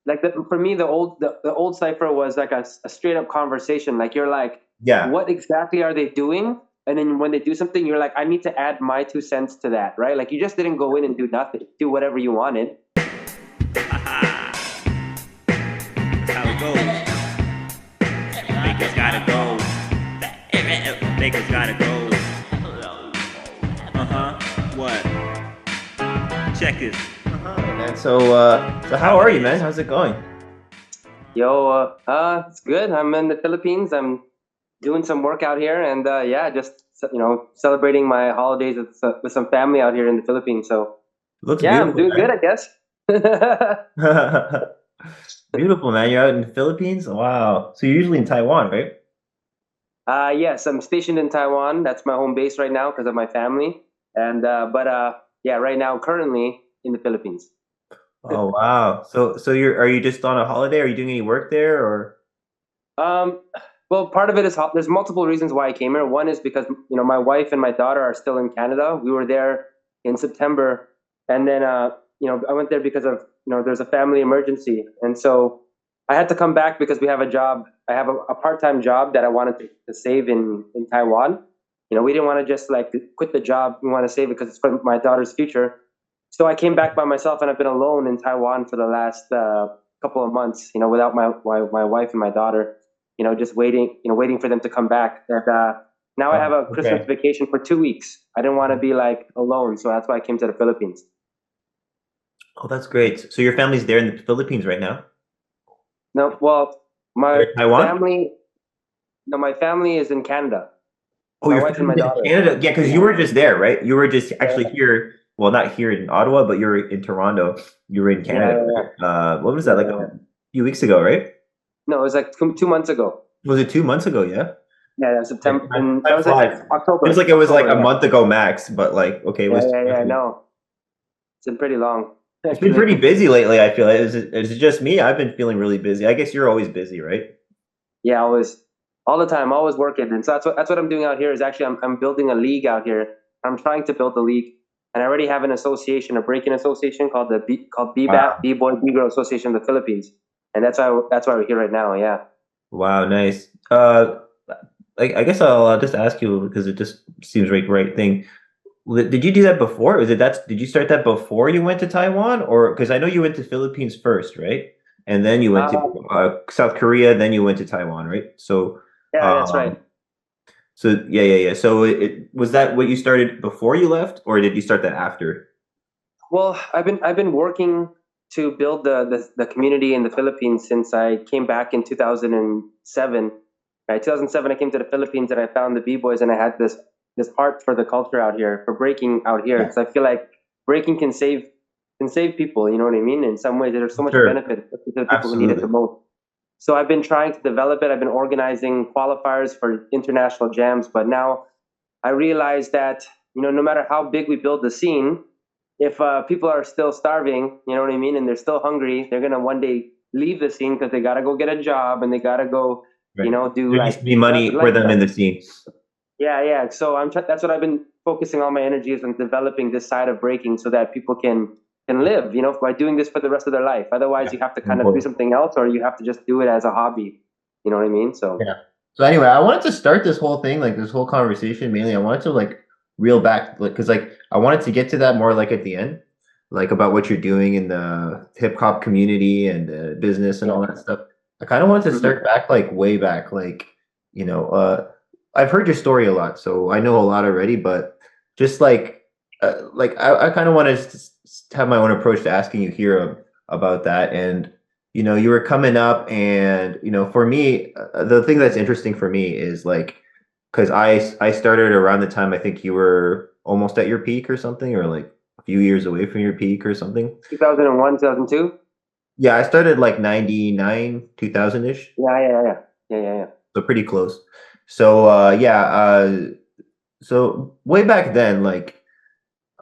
like for me, the old cipher was like a straight up conversation. Like you're like, Yeah. what exactly are they doing? And then when they do something, you're like, I need to add my 2 cents to that, right? Like you just didn't go in and do nothing, do whatever you wanted. That's how it goes. Bakers gotta go. Bakers gotta go. What? Check it. And so how are you, man? How's it going? Yo, it's good. I'm in the Philippines. I'm doing some work out here, and yeah, just celebrating my holidays with some family out here in the Philippines. So Looks yeah, I'm beautiful, doing good, I guess. man. Beautiful, man. You're out in the Philippines? Wow. So you're usually in Taiwan, right? Yes, I'm stationed in Taiwan. That's my home base right now because of my family. And but yeah, right now currently in the Philippines. Oh, wow. So are you just on a holiday? Are you doing any work there or? Um, well, part of it is there's multiple reasons why I came here. One is because my wife and my daughter are still in Canada. We were there in September, and then I went there because of there's a family emergency, and so I had to come back because we have a job. I have a part-time job that I wanted to save in Taiwan. We didn't want to just like quit the job. We want to save it because it's for my daughter's future. So I came back by myself, and I've been alone in Taiwan for the last couple of months. Without my wife and my daughter. Just waiting. Waiting for them to come back. And now I have Oh, a Christmas okay. vacation for 2 weeks. I didn't want to be like alone, so that's why I came to the Philippines. Oh, that's great. So your family's there in the Philippines right now? No, well, my They're in Taiwan? family. No, my family is in Canada. Oh, My your wife and my family's in daughter. Canada? Yeah, because you Yeah, were just there, right? You were just actually yeah, here. Well, not here in Ottawa, but you were in Toronto. You were in yeah, Canada, yeah, right? What was yeah, that, like yeah, a yeah. few weeks ago, right? No, it was like 2 months ago. Was it 2 months ago? Yeah. Yeah, yeah, Like, September, time, and that time was like flies. Feels October. like it was like October, a yeah, month ago max, but like, okay, it yeah, was yeah, yeah. actually. No, it's been pretty long, It's been actually. pretty busy lately, I feel like. Is it just me? I've been feeling really busy. I guess you're always busy, right? Yeah, always, all the time, always working. And so that's what I'm doing out here. Is actually I'm building a league out here. I'm trying to build the league, and I already have an association, a breaking association called BBAP, Wow. B-Boy B-Girl Association of the Philippines, and that's why we're here right now. Yeah. Wow, nice. I guess I'll just ask you because it just seems like the right thing. Did you do that before? Did you start that before you went to Taiwan, or because I know you went to Philippines first, right? And then you went to Uh, South Korea, then you went to Taiwan, right? yeah, that's right. Um, yeah. So was that what you started before you left, or did you start that after? Well, I've been working to build the community in the Philippines since I came back in 2007. Right, 2007, I came to the Philippines and I found the b-boys, and I had this heart for the culture out here, for breaking out here, Yeah, because I feel like breaking can save people. You know what I mean? In some ways, there's so much sure, benefit, especially to the people who need it the absolutely. most. So I've been trying to develop it. I've been organizing qualifiers for international jams, but now I realize that no matter how big we build the scene, if people are still starving, you know what I mean, and they're still hungry, they're gonna one day leave the scene because they gotta go get a job and they gotta go, Right. do There needs like to be money for life them stuff. in the scene. Yeah, yeah. So that's what I've been focusing all my energies on, developing this side of breaking so that people can live, by doing this for the rest of their life. Otherwise, Yeah. you have to kind of do Important. something else, or you have to just do it as a hobby. You know what I mean? So Yeah. So anyway, I wanted to start this whole thing, like this whole conversation, mainly. I wanted to like reel back, like, because like I wanted to get to that more like at the end, like about what you're doing in the hip hop community and business and yeah. all that stuff. I kind of wanted to Hmm. start back, like way back, like you know, I've heard your story a lot, so I know a lot already. But just like I kind of want to have my own approach to asking you here about that. And you were coming up, and for me, the thing that's interesting for me is like, because I started around the time I think you were almost at your peak or something, or like a few years away from your peak or something. 2001, 2002. Yeah, I started like 99, 2000-ish, Yeah, yeah, yeah, yeah, yeah, yeah. so pretty close. So yeah, so way back then, like,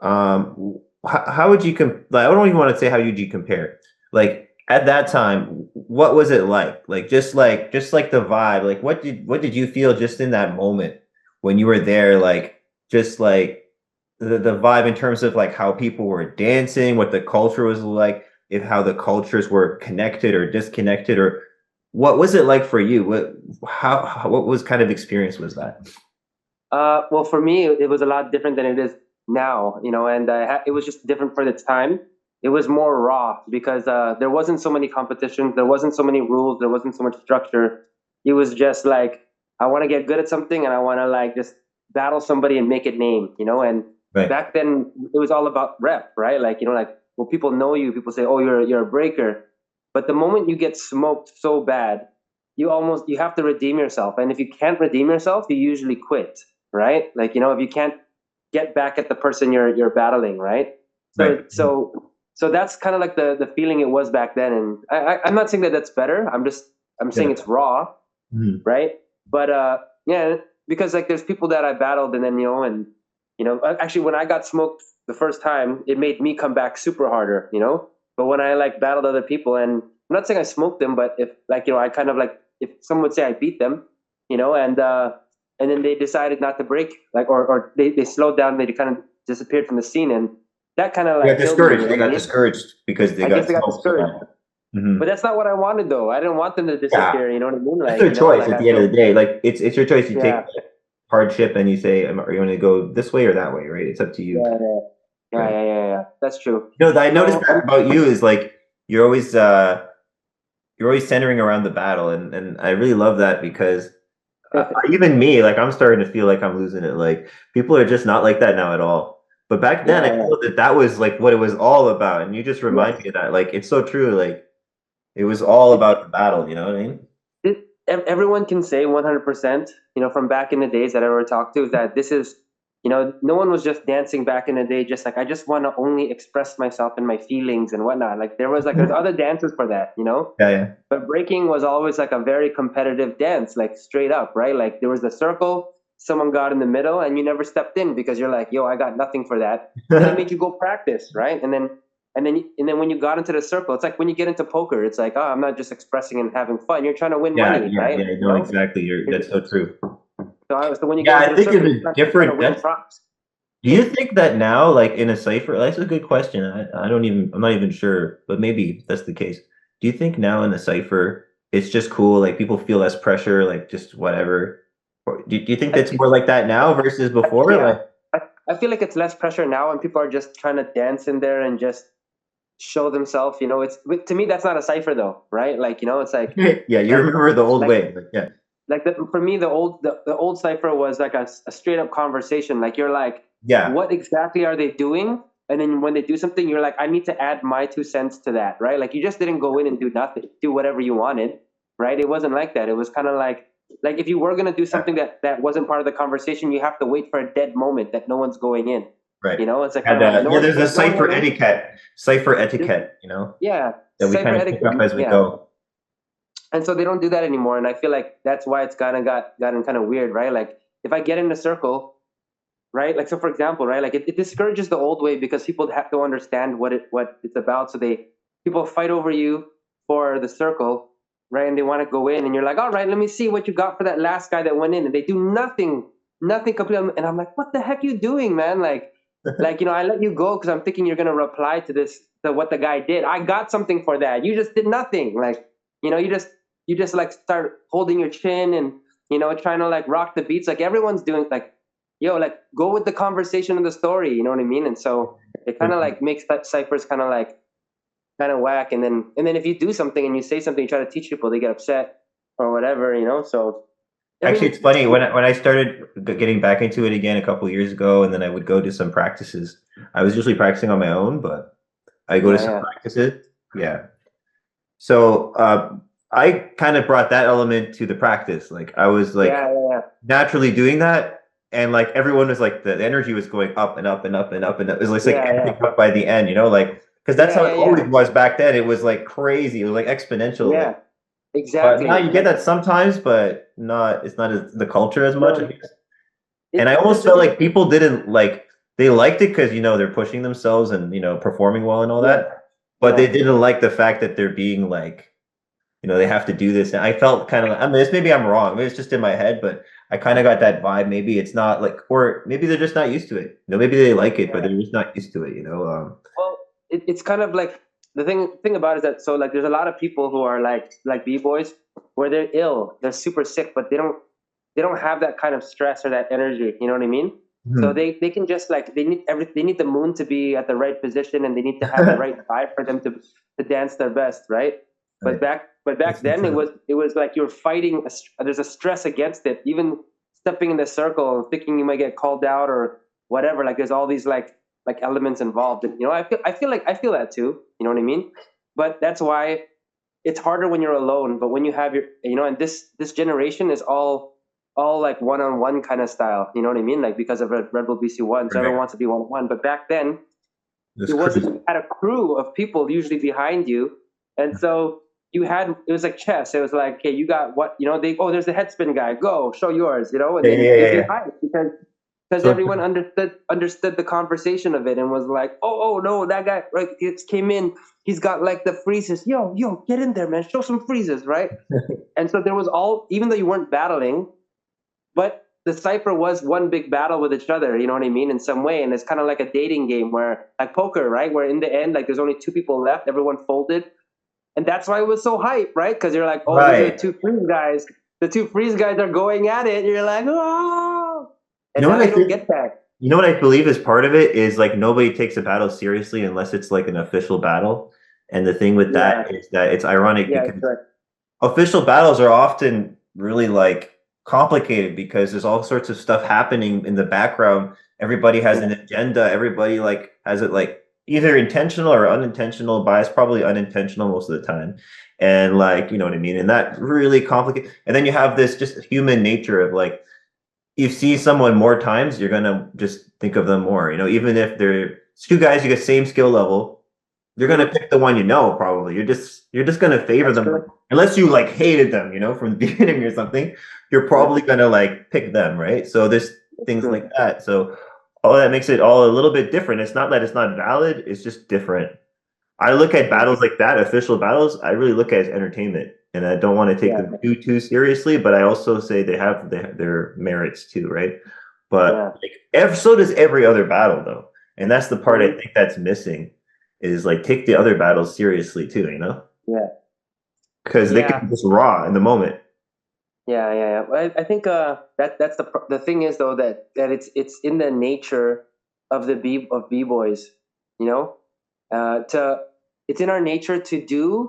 how would you like, I don't even want to say how would you compare. Like at that time, what was it like? Like just like the vibe. Like what did you feel just in that moment when you were there? Like just like the vibe in terms of like how people were dancing, what the culture was like. if how the cultures were connected or disconnected, or what was it like for you? What was kind of experience was that? Well, for me, it was a lot different than it is now, and it was just different for the time. It was more raw because there wasn't so many competitions, there wasn't so many rules, there wasn't so much structure. It was just like I want to get good at something and I want to like just battle somebody and make it name, and Right. back then it was all about rep, right? Like like well, people know you, people say, oh, you're a breaker, but the moment you get smoked so bad, you have to redeem yourself, and if you can't redeem yourself, you usually quit, right? Like if you can't get back at the person you're battling, right? So Right. so that's kind of like the feeling it was back then, and I'm not saying that that's better. I'm saying Yeah. it's raw, Mhm. right? But yeah, because like there's people that I battled, and then and actually when I got smoked the first time, it made me come back super harder, But when I like battled other people, and I'm not saying I smoked them, but if like I kind of like if someone would say I beat them, and then they decided not to break, like or they slowed down, they kind of disappeared from the scene, and that kind of They got like killed me. discouraged. They got discouraged because they I got guess they got smoked so discouraged. bad. Mhm. But that's not what I wanted, though. I didn't want them to disappear. You know what I mean? It's Like, their choice like at the end of the day. Like it's your choice. You take yeah, hardship and you say, are you going to go this way or that way? Right? It's up to you. yeah, yeah, yeah, Right. yeah. That's true. I noticed So, that about you is like you're always centering around the battle, and I really love that because even me, like I'm starting to feel like I'm losing it. Like people are just not like that now at all. But back then, I yeah, feel that was like what it was all about, and you just remind yes. me of that. Like it's so true. Like it was all about the battle. You know what I mean? Everyone can say 100%, from back in the days that I ever talked to, that this is, no one was just dancing back in the day, just like, I just want to only express myself and my feelings and whatnot. Like there's other dances for that, Yeah, yeah. But breaking was always like a very competitive dance, like straight up, right? Like there was the circle, someone got in the middle, and you never stepped in because you're like, yo, I got nothing for that. Then it made you go practice, right? And then when you got into the circle, it's like when you get into poker, it's like, oh, I'm not just expressing and having fun. You're trying to win Yeah, money, yeah, right? yeah. No, exactly. That's so true. So when you Yeah, get I into the think circle, it's you're trying different. to win props. Do you think that now, like in a cipher, that's a good question. I'm not even sure, but maybe that's the case. Do you think now in a cipher, it's just cool, like people feel less pressure, like just whatever? Or do you think I, that's more like that now versus before? yeah, Like, I feel like it's less pressure now, and people are just trying to dance in there and just show themselves. To me, that's not a cipher though, right? Like it's yeah, you like remember the old like way. Like, yeah, for me, the old cipher was like a straight up conversation. Like you're like, yeah, what exactly are they doing? And then when they do something, you're like, I need to add my 2 cents to that, right? Like you just didn't go in and do nothing, do whatever you wanted, right? It wasn't like that. It was kind of like if you were gonna do something that wasn't part of the conversation, you have to wait for a dead moment that no one's going in. right. It's like And kind of like no yeah, one, there's a no one cipher went in. etiquette, Yeah, that we cipher kind of pick up etiquette. as we Yeah, go. and so they don't do that anymore, and I feel like that's why it's gotten kind of weird, right? Like if I get in a circle, right? Like so, for example, right? Like it discourages the old way because people have to understand what it's about. So people fight over you for the circle, right? And they want to go in, and you're like, all right, let me see what you got for that last guy that went in, and they do nothing completely. And I'm like, what the heck you doing, man? Like I let you go because I'm thinking you're gonna reply to what the guy did. I got something for that. You just did nothing. Like you just like start holding your chin and trying to like rock the beats like everyone's doing, like like go with the conversation of the story, you know what I mean? And so it kind of like makes that ciphers kind of whack, and then if you do something and you say something, you try to teach people, they get upset or whatever, so I Actually, mean it's funny when I started getting back into it again a couple years ago, and then I would go to some practices. I was usually practicing on my own, but I go to some yeah, practices. Yeah. So I kind of brought that element to the practice. Like I was like yeah. naturally doing that, and like everyone was like the energy was going up and up and up and up and up. It was like Yeah, yeah, amping up by the end, like because that's yeah, how yeah, it yeah, always was back then. It was like crazy. It was like exponential. yeah, Like, but now exactly. you get Like that sometimes, but not. It's not as the culture as much. no, And I the almost felt thing like people didn't like they liked it because they're pushing themselves and performing well and all yeah, that, but yeah, they didn't like the fact that they're being like they have to do this. And I felt kind of I mean, maybe I'm wrong. Maybe it's just in my head, but I kind of got that vibe. Maybe it's not like, or maybe they're just not used to it. Maybe they like it, but yeah. they're just not used to it. Well, it's kind of like the thing about it is that, so like there's a lot of people who are like b-boys where they're ill, they're super sick, but they don't have that kind of stress or that energy. You know what I mean? So Mhm. they can just like they need the moon to be at the right position, and they need to have the right vibe for them to dance their best, right? Right. But That's back then true. it was like you're fighting. There's a stress against it. Even stepping in the circle and thinking you might get called out or whatever. Like there's all these like elements involved, and I feel that too. You know what I mean? But that's why it's harder when you're alone. But when you have and this generation is all like one-on-one kind of style. You know what I mean? Like because of Red Bull BC1, so Right. everyone wants to be one-on-one. But back then, This it wasn't. cruise. You had a crew of people usually behind you, and so it was like chess. It was like, okay, you got what? There's the head spin guy. Go show yours. And Yeah, then yeah, yeah, it'd be yeah. high because So everyone understood the conversation of it and was like, oh no, that guy right it came in. He's got like the freezes. Yo, get in there, man. Show some freezes, right? And so there was even though you weren't battling, but the cipher was one big battle with each other, you know what I mean, in some way. And it's kind of like a dating game where, like poker, right? Where in the end, like there's only two people left, everyone folded. And that's why it was so hype, right? Because you're like, oh, these are the right. two freeze guys. The two freeze guys are going at it. And you're like, oh. You And know now what I you don't think? get that. You know what I believe is part of it is like nobody takes a battle seriously unless it's like an official battle. And the thing with Yeah, that is that it's ironic yeah, because correct. official battles are often really like complicated because there's all sorts of stuff happening in the background. Everybody has Yeah, an agenda. Everybody like has it like either intentional or unintentional bias, probably unintentional most of the time. And like, you know what I mean? And that really complicated. And then you have this just human nature of like you see someone more times, you're gonna just think of them more. Even if they're two guys, you get same skill level, you're gonna mhm, pick the one you know. Probably you're just gonna favor that's them true. unless you like hated them, from the beginning or something. You're Yeah, probably gonna like pick them, right? So there's that's things true. like that. So all that makes it all a little bit different. It's not that it's not valid. It's just different. I look at Yeah, battles like that, official battles, I really look at as entertainment. And I don't want to take yeah, them too seriously, but I also say they have their merits too, right? yeah. But like, so does every other battle, though. And that's the part I Mhm, think that's missing is like take the other battles seriously too. yeah, Because they yeah. can be just raw in the moment. Yeah. Well, I think that's the thing is though that it's in the nature of b boys, you know, to it's in our nature to do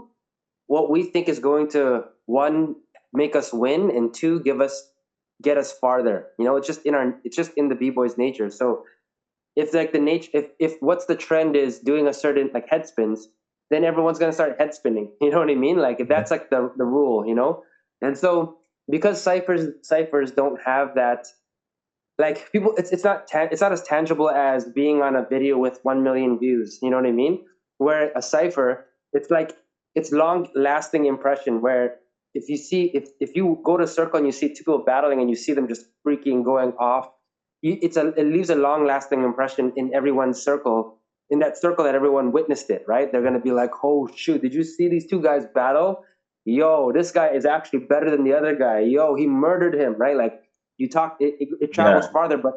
what we think is going to one make us win and two get us farther. It's just in the b boys nature. So if like the nature if what's the trend is doing a certain like head spins, then everyone's gonna start head spinning. You know what I mean? Like if Yeah. that's like the rule, And so because ciphers don't have that, like people it's not as tangible as being on a video with 1 million views. You know what I mean? Where a cipher, it's like it's long lasting impression where if you go to a circle and you see two people battling and you see them just freaking going off, it leaves a long lasting impression in everyone's circle, in that circle that everyone witnessed it, right? They're gonna be like, oh shoot, did you see these two guys battle? Yo, this guy is actually better than the other guy. Yo, he murdered him, right? Like it travels Yeah. farther, but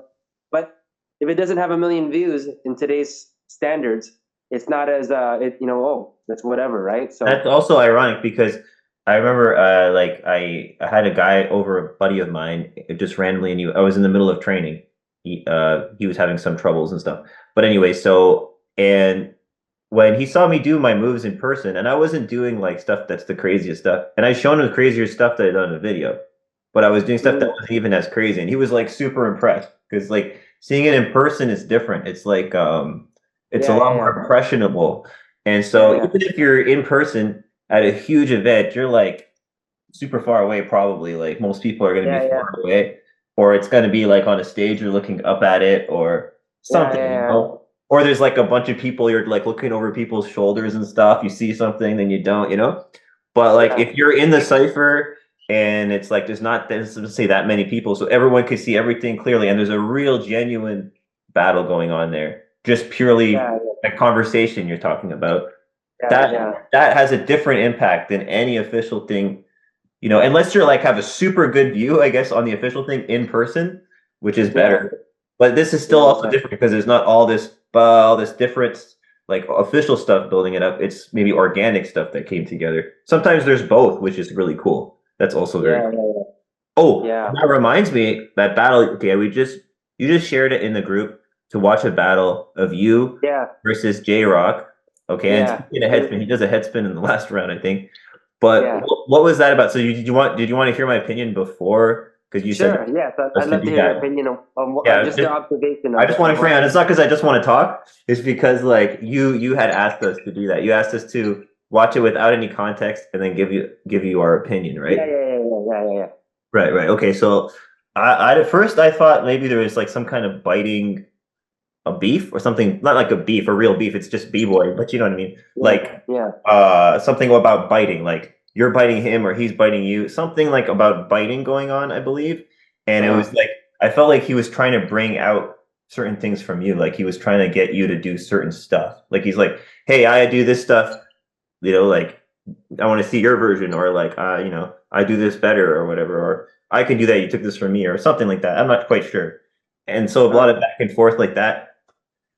if it doesn't have 1 million views in today's standards, it's not as that's whatever, right? So That's also ironic because I remember like I had a guy over, a buddy of mine, just randomly, and I was in the middle of training. He was having some troubles and stuff. But anyway, so and when he saw me do my moves in person, and I wasn't doing like stuff that's the craziest stuff, and I shown him the crazier stuff that I'd done in a video, but I was doing stuff that mm, wasn't even as crazy, and he was like super impressed because like seeing it in person is different. It's like it's a yeah, lot yeah, more impressionable. And yeah, so yeah, even if you're in person at a huge event, you're like super far away, probably. Like most people are going to yeah, be yeah, far away, or it's going to be like on a stage, you're looking up at it, or yeah, something, yeah, you yeah, know? Or there's like a bunch of people, you're like looking over people's shoulders and stuff. You see something, then you don't. But like yeah, if you're in the cipher and it's like there's let's say that many people, so everyone can see everything clearly, and there's a real genuine battle going on there, just purely yeah, a conversation you're talking about yeah, yeah, that has a different impact than any official thing, unless you're like have a super good view, I guess, on the official thing in person, which is yeah, better. But this is still yeah, also yeah, different because there's not all this difference. like official stuff building it up. It's maybe organic stuff that came together. Sometimes there's both, which is really cool. That's also very Yeah, cool. Oh, yeah. that reminds me that battle. Okay, you just shared it in the group to watch a battle of you Yeah, versus J Rock. Okay, and yeah, speaking of headspin, he does a headspin in the last round, I think. But yeah. what was that about? So did you want to hear my opinion before? Because you said Sure. Yes, us I'd to love to do hear your that. opinion on Yeah, just your observation I of just it. want to frame it. It's not because I just want to talk. It's because like you had asked us to do that. You asked us to watch it without any context and then give you our opinion, right? Yeah. Right, right. Okay, so I at first I thought maybe there was like some kind of biting a beef or something, not like a beef, a real beef. It's just Bboy, but you know what I mean. Like Yeah. something about biting, like you're biting him or he's biting you, something like about biting going on, I believe. And it was like I felt like he was trying to bring out certain things from you, like he was trying to get you to do certain stuff. Like he's like, hey, I do this stuff, you know, like I want to see your version, or like you know, I do this better or whatever, or I can do that, you took this from me, or something like that. I'm not quite sure. And so a lot of back and forth like that.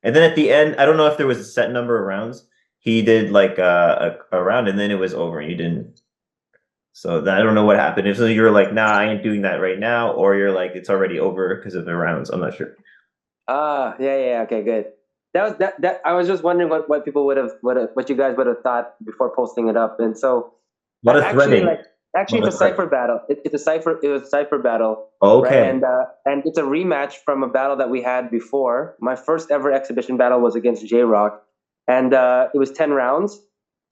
And then at the end, I don't know if there was a set number of rounds. He did like a round, and then it was over. And you didn't. So I don't know what happened. If so, you're like, nah, I ain't doing that right now, or you're like, it's already over because of the rounds. I'm not sure. Yeah. Okay, good. That was that. I was just wondering what people what you guys would have thought before posting it up. And so, A lot of actually, threading. it's a cipher battle. It's a cipher. It was a cipher battle. Okay. Right? And it's a rematch from a battle that we had before. My first ever exhibition battle was against J Rock, and it was 10 rounds.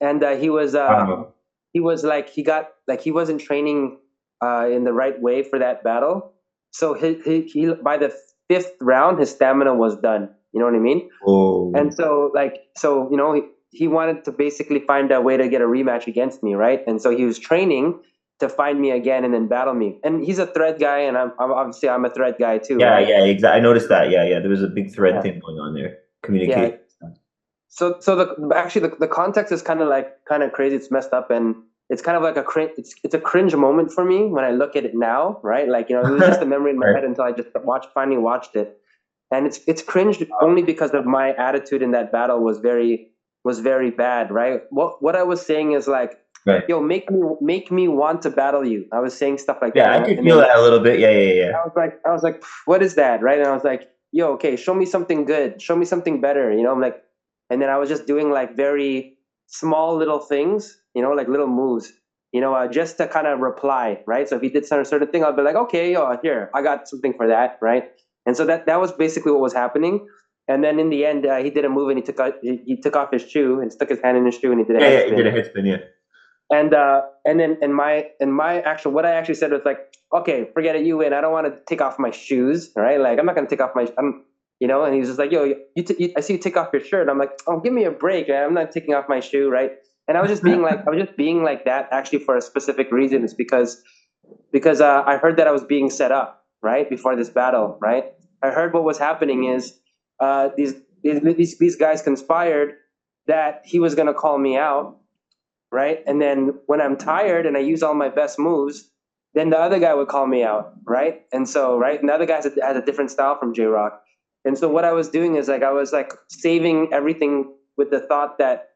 And he was like he wasn't training in the right way for that battle. So he by the fifth round his stamina was done. You know what I mean? Oh. And so you know he wanted to basically find a way to get a rematch against me, right? And so he was training to find me again and then battle me. And he's a thread guy, and I'm a thread guy too. Yeah, right? yeah, exactly. I noticed that. Yeah, yeah. There was a big thread thing going on there. Communication. Yeah. So the context is kind of crazy. It's messed up, and it's kind of like it's a cringe moment for me when I look at it now, right? Like, you know, it was just a memory in my head until I just finally watched it, and it's cringe only because of my attitude in that battle was very bad, right? What I was saying is like, yo, make me want to battle you. I was saying stuff like that. Yeah, I could feel that a little bit. Yeah. I was like, what is that, right? And I was like, yo, okay, show me something good, show me something better, you know. I'm like, and then I was just doing like very small little things, you know, like little moves, you know, just to kind of reply, right? So if he did some certain thing, I'll be like, okay, yo, here, I got something for that, right? And so that was basically what was happening. And then in the end, he did a move and he took off his shoe and stuck his hand in his shoe and he did a head spin. He did a head spin, yeah. And then in my actual what I actually said was like, okay, forget it, you win. I don't want to take off my shoes, right? Like I'm not gonna take off you know. And he was just like, yo, I see you take off your shirt. I'm like, oh, give me a break, man. I'm not taking off my shoe, right? And I was just being like that actually for a specific reason. It's because I heard that I was being set up right before this battle, right? I heard what was happening is these guys conspired that he was gonna call me out, right? And then when I'm tired and I use all my best moves, then the other guy would call me out, right? And so, right, and the other guy has a different style from J Rock. And so what I was doing is like I was like saving everything with the thought that,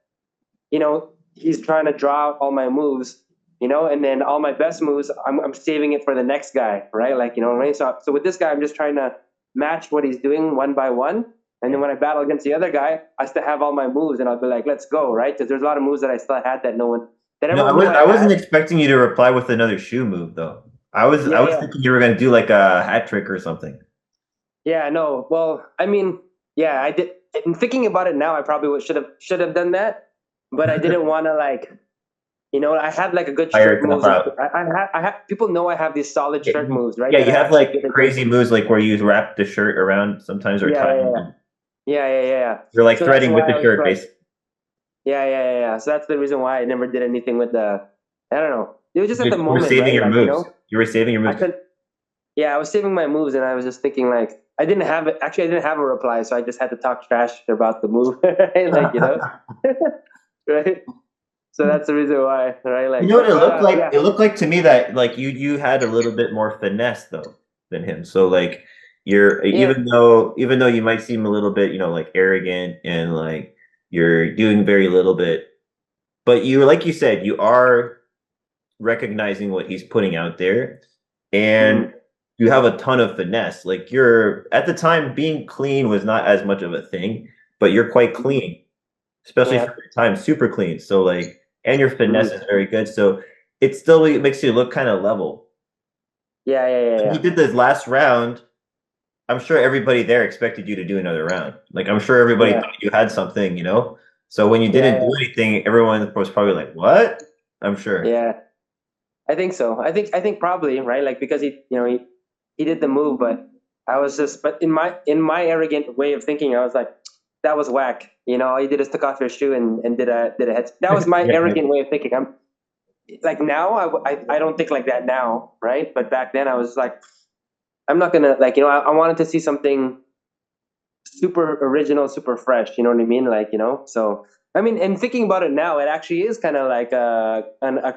you know, he's trying to draw out all my moves, you know, and then all my best moves, I'm saving it for the next guy, right? Like, you know, right? So with this guy, I'm just trying to match what he's doing one by one. And then when I battle against the other guy, I still have all my moves, and I'll be like, "Let's go!" Right? Because there's a lot of moves that I still had that no one. I wasn't expecting you to reply with another shoe move, though. I was thinking you were gonna do like a hat trick or something. Yeah, no. Well, I mean, yeah, I did. In thinking about it now, I probably should have done that, but I didn't want to like, you know, I had like a good shirt moves. I have people know I have these solid shirt moves, right? Yeah, you have like crazy moves, like where you wrap the shirt around sometimes or tie it. Yeah. You're like threading with the shirt, basically. Yeah. So that's the reason why I never did anything with the. I don't know. It was just at the moment. You were saving your moves. You know? You were saving your moves. I was saving my moves, and I was just thinking like I didn't have it. Actually, I didn't have a reply, so I just had to talk trash about the move, right? Like, you know, right? So that's the reason why, right? Like, you know what it looked like? Yeah. It looked like to me that like you had a little bit more finesse though than him. So like even though you might seem a little bit, you know, like arrogant and like you're doing very little bit, but you, like you said, you are recognizing what he's putting out there, and you have a ton of finesse. Like, you're at the time, being clean was not as much of a thing, but you're quite clean, especially Yeah. for your time, super clean. So like, and your finesse is very good. So it still makes you look kind of level. Yeah, yeah, yeah, When yeah. he did this last round, I'm sure everybody there expected you to do another round. Like, I'm sure everybody Yeah. thought you had something, you know? So when you Yeah, didn't do anything, everyone was probably like, what? I'm sure. yeah. I think so. I think probably, right? Like, because he did the move, but I was just, but in my arrogant way of thinking, I was like, that was whack. All you did is took off your shoe and did a head. That was my Yeah. arrogant way of thinking. I'm like, now I don't think like that now, right? But back then I was like, I'm not gonna, like, I wanted to see something super original, super fresh. You know what I mean? Like, so I mean, and thinking about it now, it actually is kind of like a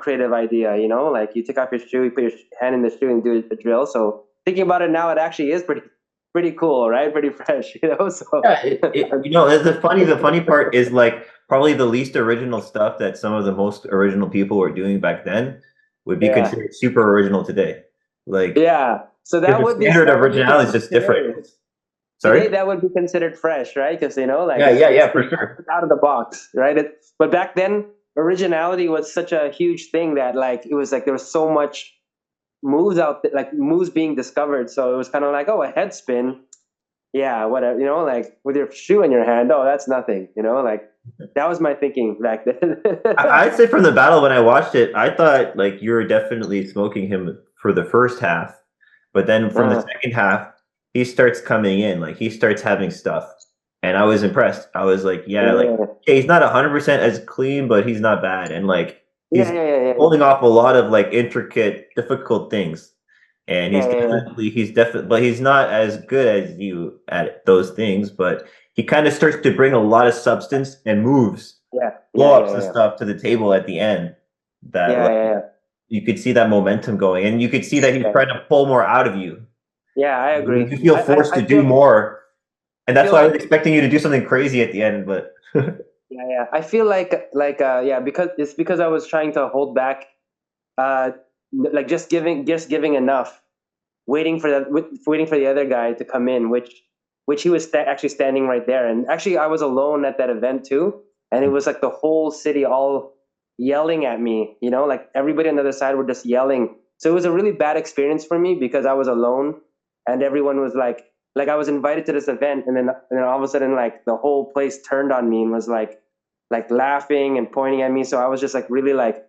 creative idea. Like, you take off your shoe, you put your hand in the shoe and do the drill. So thinking about it now, it actually is pretty cool, right? Pretty fresh, So Yeah, the funny part is, like, probably the least original stuff that some of the most original people were doing back then would be yeah, considered super original today. Like, yeah. So because that the would be standard that of would be originality is just different. hilarious. Today, Sorry? that would be considered fresh, right? Because like, Yeah, it's yeah, it's yeah, for sure. out of the box, right? But back then, originality was such a huge thing that, like, it was like there was so much moves out there, like moves being discovered. So it was kind of like, oh, a head spin, yeah, whatever, like with your shoe in your hand, oh, that's nothing, like that was my thinking back then. I'd say from the battle, when I watched it, I thought like you were definitely smoking him for the first half, but then from the second half, he starts coming in, like he starts having stuff, and I was impressed. I was like, yeah, like, Yeah, okay, he's not 100% as clean, but he's not bad, and like yeah, he's yeah, yeah, yeah, holding off a lot of like intricate, difficult things, and yeah, yeah, he's definitely, but he's not as good as you at those things, but he kind of starts to bring a lot of substance and moves, yeah, blow yeah, ups yeah, and yeah, stuff to the table at the end, that yeah, like yeah, you could see that momentum going, and you could see that he's yeah, trying to pull more out of you. yeah, I agree. You feel I, I, forced I to do feel more, and that's feel why I was like expecting you to do something crazy at the end. But yeah, yeah. I feel like yeah, because I was trying to hold back, uh, like just giving enough, waiting for the other guy to come in, which he was actually standing right there, and actually I was alone at that event too, and it was like the whole city all yelling at me, like everybody on the other side were just yelling. So it was a really bad experience for me because I was alone, and everyone was like I was invited to this event, and then all of a sudden, like, the whole place turned on me and was like laughing and pointing at me. So I was just like really like,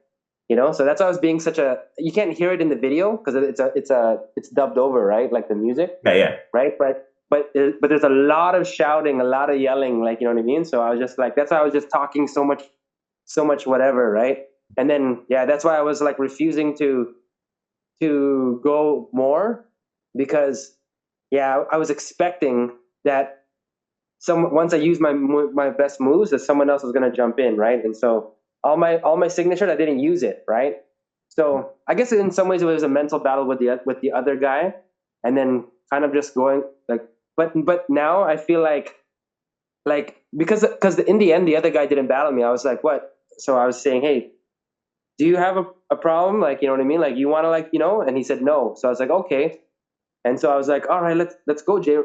so that's why I was being such a. You can't hear it in the video because it's dubbed over, right? Like the music, yeah, yeah, right? But there's a lot of shouting, a lot of yelling, like, you know what I mean. So I was just like, that's why I was just talking so much whatever, right? And then, yeah, that's why I was like refusing to go more, because, yeah, I was expecting that once I used my best moves, that someone else was gonna jump in, right? And so all my signatures, I didn't use it, right? So I guess in some ways it was a mental battle with the other guy, and then kind of just going like, but now I feel like because in the end the other guy didn't battle me. I was like, what? So I was saying, hey, do you have a problem? Like, you know what I mean? Like, you want to, like, and he said no. So I was like, okay. And so I was like, all right, let's go, J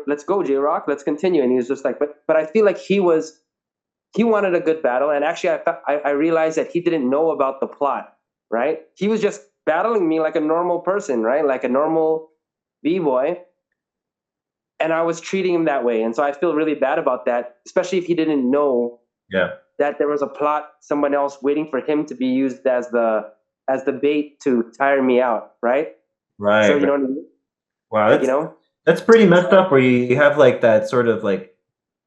Rock, let's continue. And he was just like, but I feel like he wanted a good battle, and actually I realized that he didn't know about the plot, right? He was just battling me like a normal person, right? Like a normal B-boy, and I was treating him that way, and so I feel really bad about that, especially if he didn't know yeah. that there was a plot, someone else waiting for him to be used as the bait to tire me out, right? Right, So you right. know what I mean? Wow, Like, that's pretty messed up. Where you have like that sort of like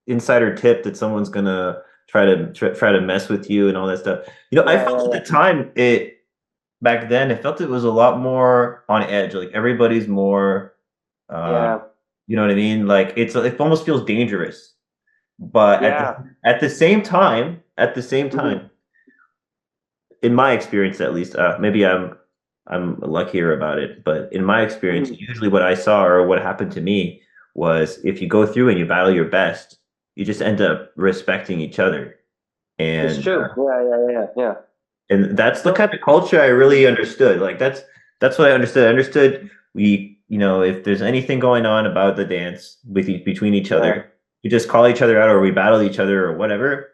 insider tip that someone's gonna try to mess with you and all that stuff. I yeah, felt yeah, at the time, it back then, I felt it was a lot more on edge. Like, everybody's more, yeah, you know what I mean? Like, it almost feels dangerous. But yeah, at the same mhm, time, in my experience at least, maybe I'm luckier about it, but in my experience, mhm, usually what I saw or what happened to me was, if you go through and you battle your best, you just end up respecting each other. It's And true. Yeah. and that's the So, kind of culture I really understood. Like that's what I understood. I understood we, if there's anything going on about the dance between each yeah, other, we just call each other out or we battle each other or whatever,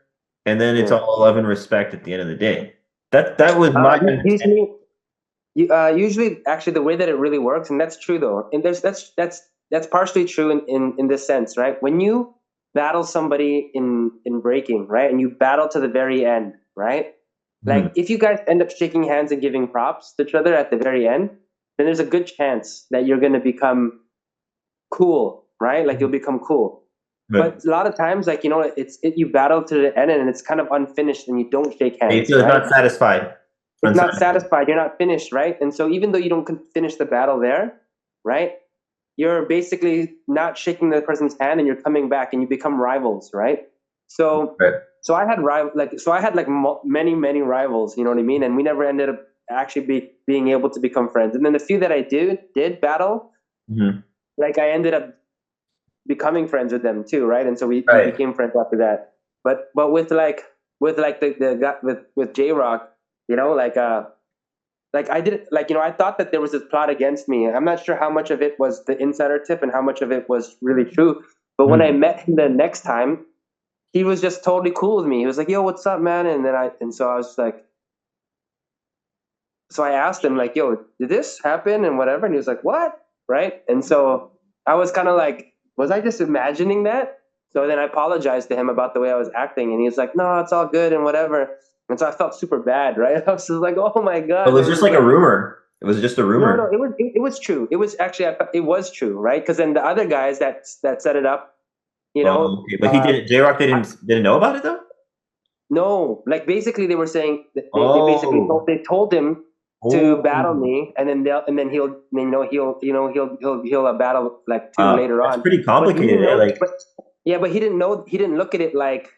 and then it's yeah. all love and respect at the end of the day. That was my understanding. Usually, usually, actually, the way that it really works, and that's true though, and that's partially true in this sense, right? When you battle somebody in breaking, right, and you battle to the very end, right? Mhm. Like if you guys end up shaking hands and giving props to each other at the very end, then there's a good chance that you're going to become cool, right? Like you'll become cool. But But a lot of times, like you battle to the end and it's kind of unfinished, and you don't shake you hands, feel right? not satisfied. It's not Unsatisfied. satisfied. You're not finished, right? And so even though you don't finish the battle there, right? You're basically not shaking the person's hand, and you're coming back, and you become rivals, right? So, Right. so I had like many rivals, you know what I mean? And we never ended up actually being able to become friends. And then the few that I did battle, Mhm. like I ended up becoming friends with them too, right? And so we Right. became friends after that. But with the guy with J Rock, like I didn't like I thought that there was this plot against me. I'm not sure how much of it was the insider tip and how much of it was really true. But when I Mhm. met him the next time, he was just totally cool with me. He was like, "Yo, what's up, man?" And so I was like, so I asked him like, "Yo, did this happen and whatever?" And he was like, "What?" Right? And so I was kind of like, "Was I just imagining that?" So then I apologized to him about the way I was acting, and he was like, "No, it's all good and whatever." And so I felt super bad, right? I was just like, "Oh my It god!" was There just was like a like, rumor. It was just a no, rumor. it was true. It was actually it was true, right? Because then the other guys that set it up, you know, Oh, okay. But he didn't. J Rock I, didn't know about it though. no, like basically they were saying that they basically Oh. they told him to battle Oh. me, and then he'll battle like two Wow. later That's on. pretty But he complicated, didn't eh? know. Like, But yeah, but he didn't look at it like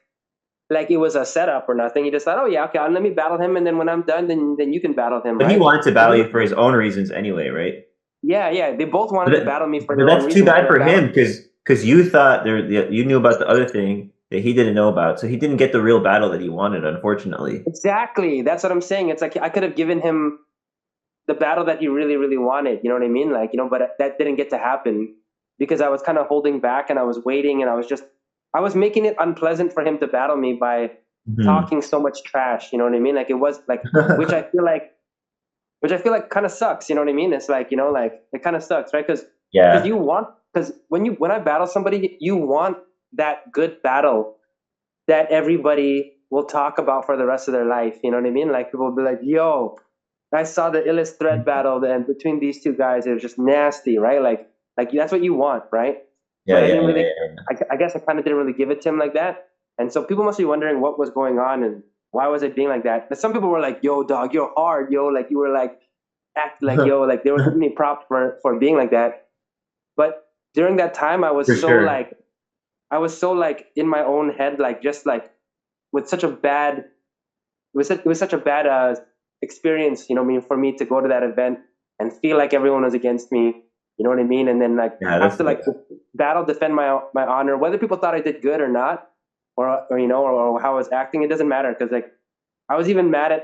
it was a setup or nothing. He just thought, oh yeah, okay, let me battle him, and then when I'm done, then you can battle him, but he right? wanted to But battle you for his own reasons anyway, right? yeah, they both wanted to battle me for But their own that's too reasons, bad but for battle. him because you thought you knew about the other thing that he didn't know about, so he didn't get the real battle that he wanted, unfortunately. Exactly, that's what I'm saying. It's like I could have given him the battle that he really wanted. You know what I mean? Like but that didn't get to happen because I was kind of holding back and I was waiting and I was making it unpleasant for him to battle me by Mhm. talking so much trash. You know what I mean? Like it was like which I feel like kind of sucks. You know what I mean? It's like like it kind of sucks, right? Because Yeah, when I battle somebody, you want that good battle that everybody will talk about for the rest of their life. You know what I mean? Like people will be like, "Yo, I saw the illest thread battle, and between these two guys, it was just nasty, right? Like that's what you want, right?" yeah, But I yeah, didn't really. yeah, I guess I kind of didn't really give it to him like that, and so people must be wondering what was going on and why was it being like that. But some people were like, "Yo, dog, you're hard, yo." Like you were like act like yeah. yo, like they were giving me props for being like that. But during that time, For sure. I was so like in my own head, like just like with such a bad it was such a bad experience, I mean, for me to go to that event and feel like everyone was against me, you know what I mean? And then like Yeah, have that's to like battle defend my honor, whether people thought I did good or not, or or how I was acting, it doesn't matter because like I was even mad at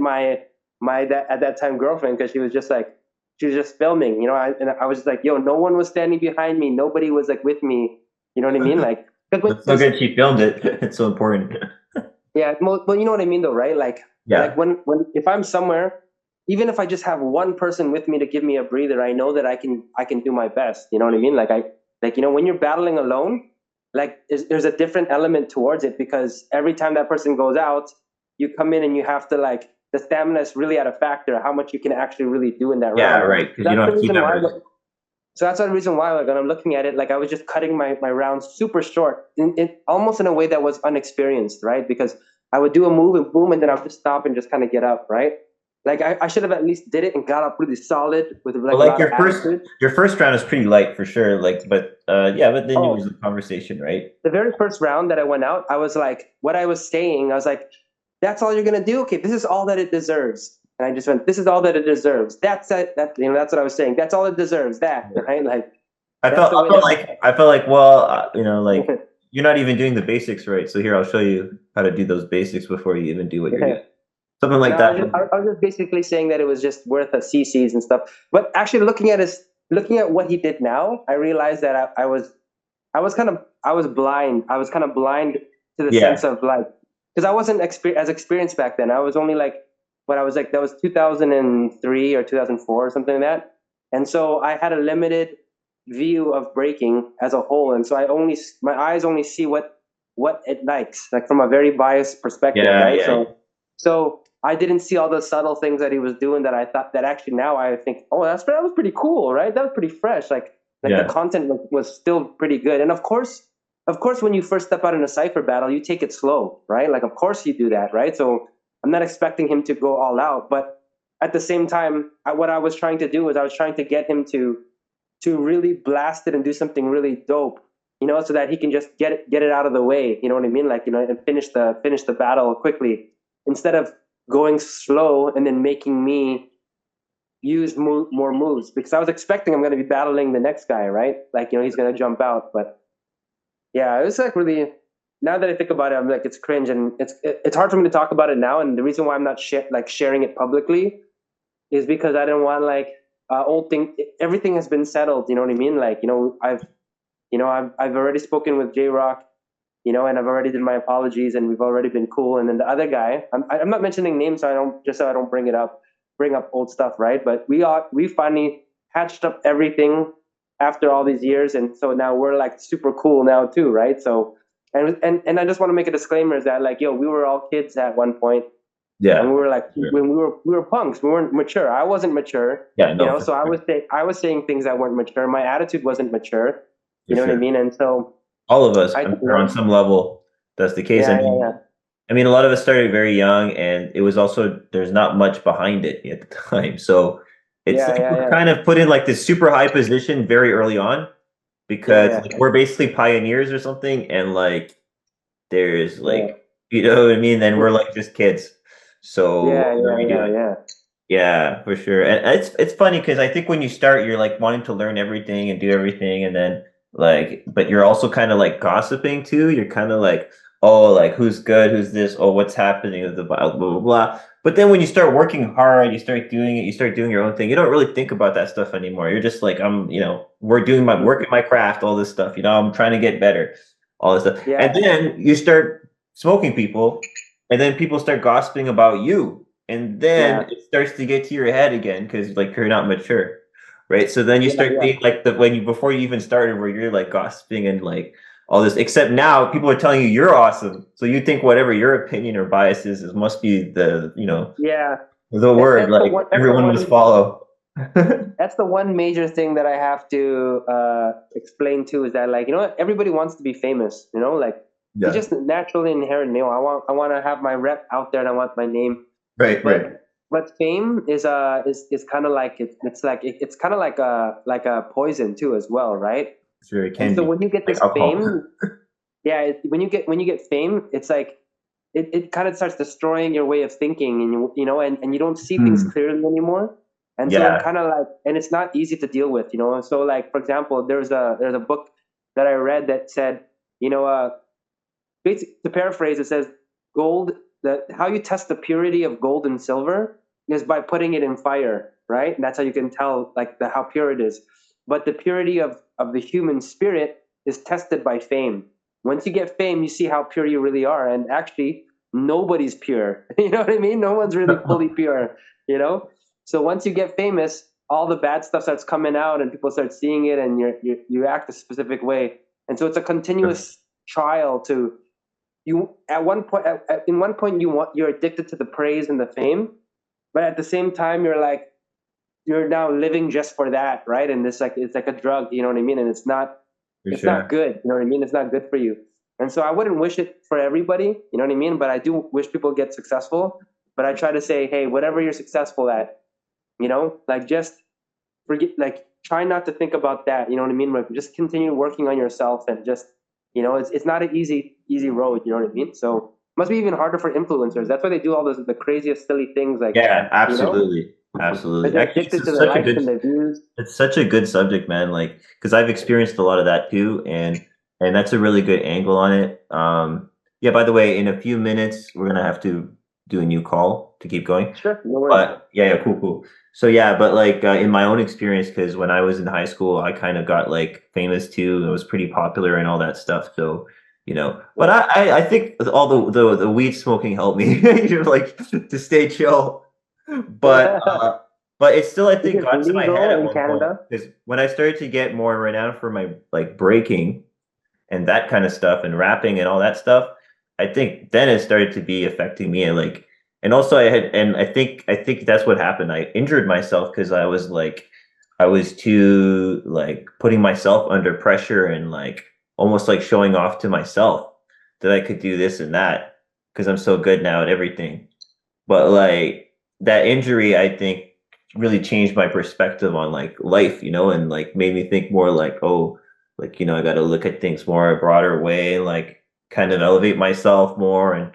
at that time girlfriend because she was just filming, and I was just like, yo, no one was standing behind me, nobody was like with me, you know what I mean? Like, that's so because good. She filmed it. It's so important. yeah, well, you know what I mean, though, right? Like Yeah, when if I'm somewhere, even if I just have one person with me to give me a breather, I know that I can do my best. You know what I mean? Like when you're battling alone, like there's a different element towards it because every time that person goes out, you come in and you have to like the stamina is really at a factor how much you can actually really do in that yeah, round. right. Because you That's don't the have team reason why. members. So that's the reason why, like, when I'm looking at it, like I was just cutting my rounds super short, almost in a way that was unexperienced, right? Because I would do a move and boom, and then I would just stop and just kind of get up, right? Like I should have at least did it and got up really solid with But like a like lot of attitude. your first round is pretty light for sure. Like, but yeah, but then it was Oh, a conversation, right? the very first round that I went out, I was like, what I was saying, I was like, that's all you're gonna do? Okay, this is all that it deserves. And I just went, this is all that it deserves. That's it. That's what I was saying. That's all it deserves. That, right? Like that's the way that. I felt like, well, like you're not even doing the basics right. So here, I'll show you how to do those basics before you even do what you're doing. Something like No, that. I was just basically saying that it was just worth a CCs and stuff. But actually, looking at what he did now, I realized that I was blind. I was kind of blind to the Yeah. sense of like, because I wasn't as experienced back then. I was only like, when I was like, that was 2003 or 2004 or something like that. And so I had a limited view of breaking as a whole. And so my eyes only see what it likes, like from a very biased perspective, Yeah, right? yeah. So I didn't see all the subtle things that he was doing that I thought that actually now I think, oh, that was pretty cool, right? That was pretty fresh. Like Yeah. the content was still pretty good. And of course, when you first step out in a cipher battle, you take it slow, right? Like, of course you do that, right? So I'm not expecting him to go all out, but at the same time, what I was trying to do was I was trying to get him to really blast it and do something really dope, so that he can just get it out of the way. You know what I mean? Like, and finish the battle quickly instead of going slow and then making me use more moves, because I was expecting I'm going to be battling the next guy, right? Like, he's going to jump out, but yeah, it was like really. Now that I think about it, I'm like, it's cringe, and it's hard for me to talk about it now. And the reason why I'm not sharing it publicly is because I didn't want like old thing. Everything has been settled. You know what I mean? Like, I've already spoken with J Rock, and I've already did my apologies, and we've already been cool. And then the other guy, I'm not mentioning names, so I don't bring up old stuff, right? But we finally hatched up everything after all these years, and so now we're like super cool now too, right? So and I just want to make a disclaimer is that, like, we were all kids at one point. Yeah. And we were like, when we were punks, we weren't mature. I wasn't mature. Yeah, no, so I was saying things that weren't mature. My attitude wasn't mature. You know what I mean? And so all of us, I'm sure on some level, that's the case. I mean, a lot of us started very young, and it was also, there's not much behind it at the time. So it's we're kind of put in like this super high position very early on, because like, we're basically pioneers or something, and like there's like, you know what I mean? Then we're like just kids. So yeah, for sure. And it's funny because I think when you start, you're like wanting to learn everything and do everything, and then like, but you're also kind of like gossiping too. You're kind of like, oh, like who's good, who's this, oh, what's happening with the blah blah blah. But then when you start working hard, you start doing it, you start doing your own thing. You don't really think about that stuff anymore. You're just like, we're doing my work in my craft, all this stuff. I'm trying to get better, all this stuff. And then you start smoking people, and then people start gossiping about you, and then it starts to get to your head again because like you're not mature, right? So then you start being like before you even started, where you're like gossiping and like all this. Except now people are telling you you're awesome, so you think whatever your opinion or bias is must be the the word like everyone must follow. That's the one major thing that I have to explain too, is that, like, everybody wants to be famous, like. It's just naturally inherent. I want to have my rep out there, and I want my name. Right. But fame is kind of like it's kind of like a poison too as well, right? Sure, it can. And so when you get this fame, when you get fame, it's like it kind of starts destroying your way of thinking, and and you don't see things clearly anymore. And so it kind of like, and it's not easy to deal with, So like, for example, there's a book that I read that said, basically, to paraphrase, it says how you test the purity of gold and silver is by putting it in fire, right? And that's how you can tell like how pure it is. But the purity of the human spirit is tested by fame. Once you get fame, you see how pure you really are. And actually, nobody's pure. You know what I mean? No one's really fully pure, So once you get famous, all the bad stuff starts coming out, and people start seeing it, and you act a specific way. And so it's a continuous trial to you. At one point, in one point, you're addicted to the praise and the fame, but at the same time, you're now living just for that, right? And it's like a drug, you know what I mean? And it's not not good, you know what I mean? It's not good for you. And so I wouldn't wish it for everybody, you know what I mean? But I do wish people get successful. But I try to say, hey, whatever you're successful at, like just forget, like try not to think about that, you know what I mean? Like just continue working on yourself, and just, it's not an easy road, you know what I mean? So it must be even harder for influencers. That's why they do all the craziest silly things, like absolutely. Absolutely. Actually, it's such a good subject, man. Like, because I've experienced a lot of that too, and and that's a really good angle on it. Yeah, by the way, in a few minutes, we're gonna have to do a new call to keep going. Sure, no worries. But yeah, cool, cool. So yeah, but like in my own experience, because when I was in high school, I kind of got like famous too. It was pretty popular and all that stuff. So but I think all the weed smoking helped me, like to stay chill. But it still I think Is it got to my head legal at in one point Canada? because when I started to get more renowned for my like breaking and that kind of stuff and rapping and all that stuff, I think then it started to be affecting me and like and also I think that's what happened. I injured myself because I was too like putting myself under pressure and like almost like showing off to myself that I could do this and that because I'm so good now at everything. But like that injury I think really changed my perspective on like life, and like made me think more like, oh, like, I got to look at things more a broader way, like kind of elevate myself more and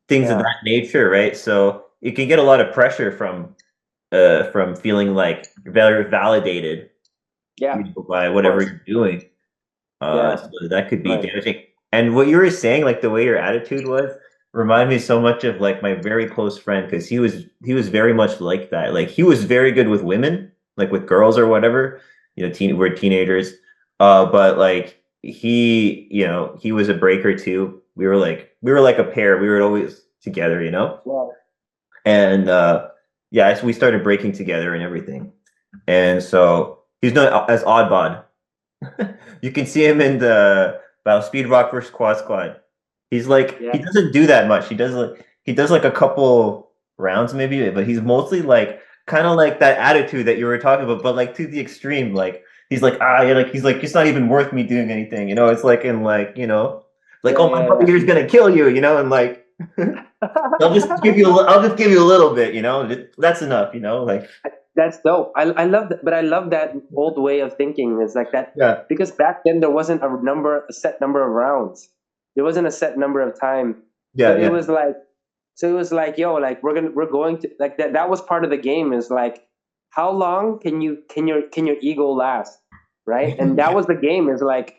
things of Yeah, that nature, right? So you can get a lot of pressure from feeling like very validated, yeah, by of whatever course. you're doing. Yeah, So that could be right. damaging. And what you were saying, like the way your attitude was, remind me so much of like my very close friend because he was very much like that. Like he was very good with women, like with girls or whatever. We're teenagers. But like he was a breaker too. We were like a pair. We were always together. Yeah, And yeah, so we started breaking together and everything. And so he's not as odd bod. You can see him in the about Speed Rock versus Quad Squad. He's like yeah, he doesn't do that much. He does like a couple rounds maybe, but he's mostly like kind of like that attitude that you were talking about, but like to the extreme. Like he's like yeah, like he's like it's not even worth me doing anything. It's like in like like yeah, oh my yeah, brother here's gonna kill you, and like I'll just give you a little bit, that's enough, like That's dope. I love that, but I love that old way of thinking. It's like that yeah, because back then there wasn't a set number of rounds. There wasn't a set number of time. So yeah, it yeah, was like, yo, like we're going to like that. That was part of the game. Is like, how long can your ego last, right? And that was the game. Is like,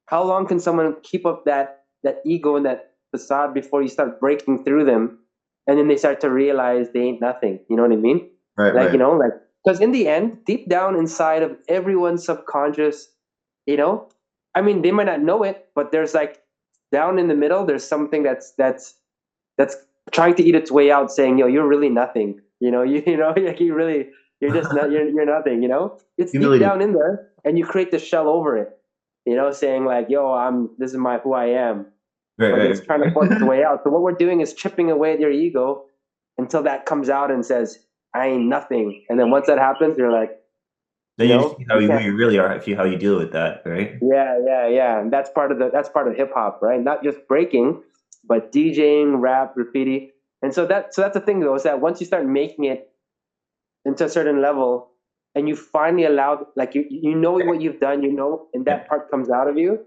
how long can someone keep up that ego and that facade before you start breaking through them, and then they start to realize they ain't nothing. You know what I mean? right, Like, right, like, because in the end, deep down inside of everyone's subconscious, you know, I mean, they might not know it, but there's like down in the middle, there's something that's trying to eat its way out, saying, "Yo, you're really nothing." Like you're just not, you're nothing. It's deep humiliating, down in there, and you create the shell over it. Saying like, "Yo, this is my who I am," right, but it's right. trying to force its way out. So what we're doing is chipping away at your ego until that comes out and says, "I ain't nothing." And then once that happens, you're like, Then you see how you who can't. you really are, if you how you deal with that, right? Yeah, yeah, yeah. And that's part of hip hop, right? Not just breaking, but DJing, rap, graffiti. And so that's the thing though, is that once you start making it into a certain level, and you finally allowed, like you know what you've done, and Yeah. that part comes out of you,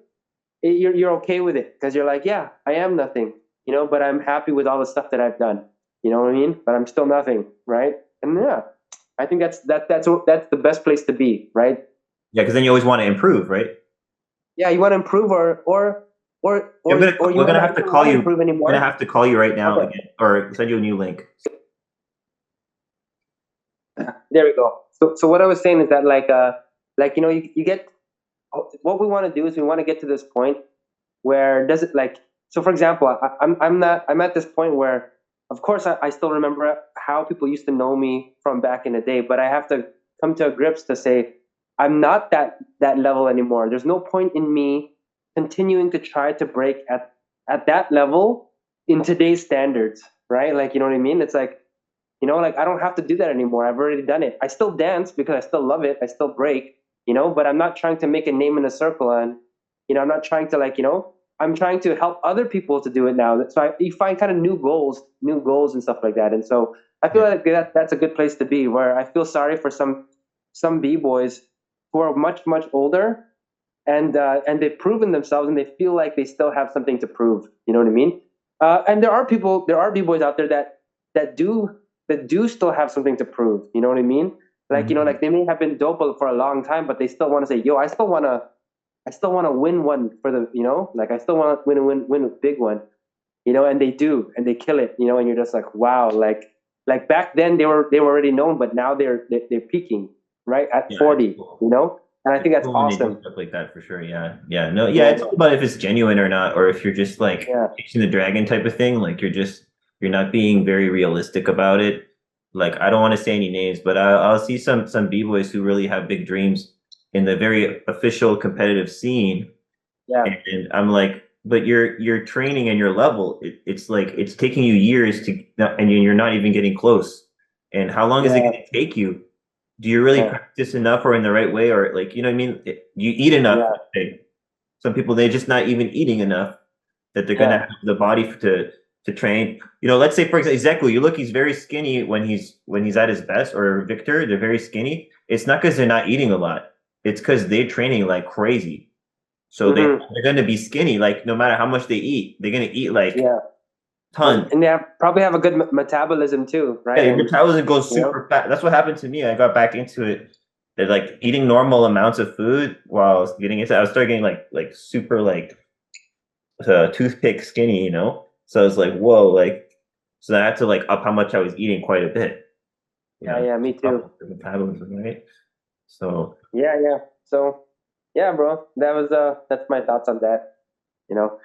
you're okay with it because you're like, yeah, I am nothing, but I'm happy with all the stuff that I've done. You know what I mean? But I'm still nothing, right? And yeah, I think that's the best place to be, right? Yeah, because then you always want to improve, right? Yeah, you want to improve, Yeah, or you we're might gonna not have to even call want to you. improve We're gonna anymore. have to call you right now Okay, again, or send you a new link. there we go. So what I was saying is that like you get what we want to do is we want to get to this point where does it like so for example I'm at this point where of course I still remember how people used to know me from back in the day, but I have to come to grips to say I'm not that level anymore. There's no point in me continuing to try to break at that level in today's standards, right? Like, you know what I mean? It's like, like I don't have to do that anymore. I've already done it. I still dance because I still love it. I still break, but I'm not trying to make a name in a circle. And, I'm not trying to I'm trying to help other people to do it now. So you find kind of new goals and stuff like that. And so I feel Yeah, like that's a good place to be, where I feel sorry for some b-boys who are much, much older, and they've proven themselves and they feel like they still have something to prove. You know what I mean? And there are b-boys out there that do still have something to prove. You know what I mean? Like, mhm. like they may have been dope for a long time, but they still want to say, yo, I still want to I still want to win one for the, like I still want to win a big one, and they do, and they kill it, and you're just like, wow, like back then they were already known, but now they're peaking right at Yeah, it's 40, cool. and I It's think that's cool when they do awesome. stuff like that for sure. Yeah. Yeah. No, yeah, Yeah, it's all about if it's genuine or not, or if you're just like yeah, chasing the dragon type of thing. Like you're not being very realistic about it. Like I don't want to say any names, but I'll see some b-boys who really have big dreams in the very official competitive scene, yeah, and I'm like, but your training and your level, it's like it's taking you years to, and you're not even getting close. And how long is it yeah, going to take you? Do you really yeah, practice enough or in the right way, or like, you know what I mean? You eat enough. yeah, Okay. Some people, they're just not even eating enough that they're gonna yeah, have the body to train. You know, let's say for example, Zeku, you look, he's very skinny when he's at his best, or Victor, they're very skinny. It's not because they're not eating a lot. It's because they're training like crazy. So hmm, they're gonna be skinny, like no matter how much they eat, they're gonna eat like yeah. tons. And they probably have a good metabolism too, Yeah, right? your And metabolism goes you know, super fast. That's what happened to me. I got back into it. They're like eating normal amounts of food while I was getting into. I was starting getting like super like toothpick skinny, you know. So I was like, whoa, like. So I had to like up how much I was eating quite a bit, you yeah, know, yeah, to me keep up too. with the metabolism, right? So Yeah, yeah. So, yeah, bro, that's my thoughts on that. You know.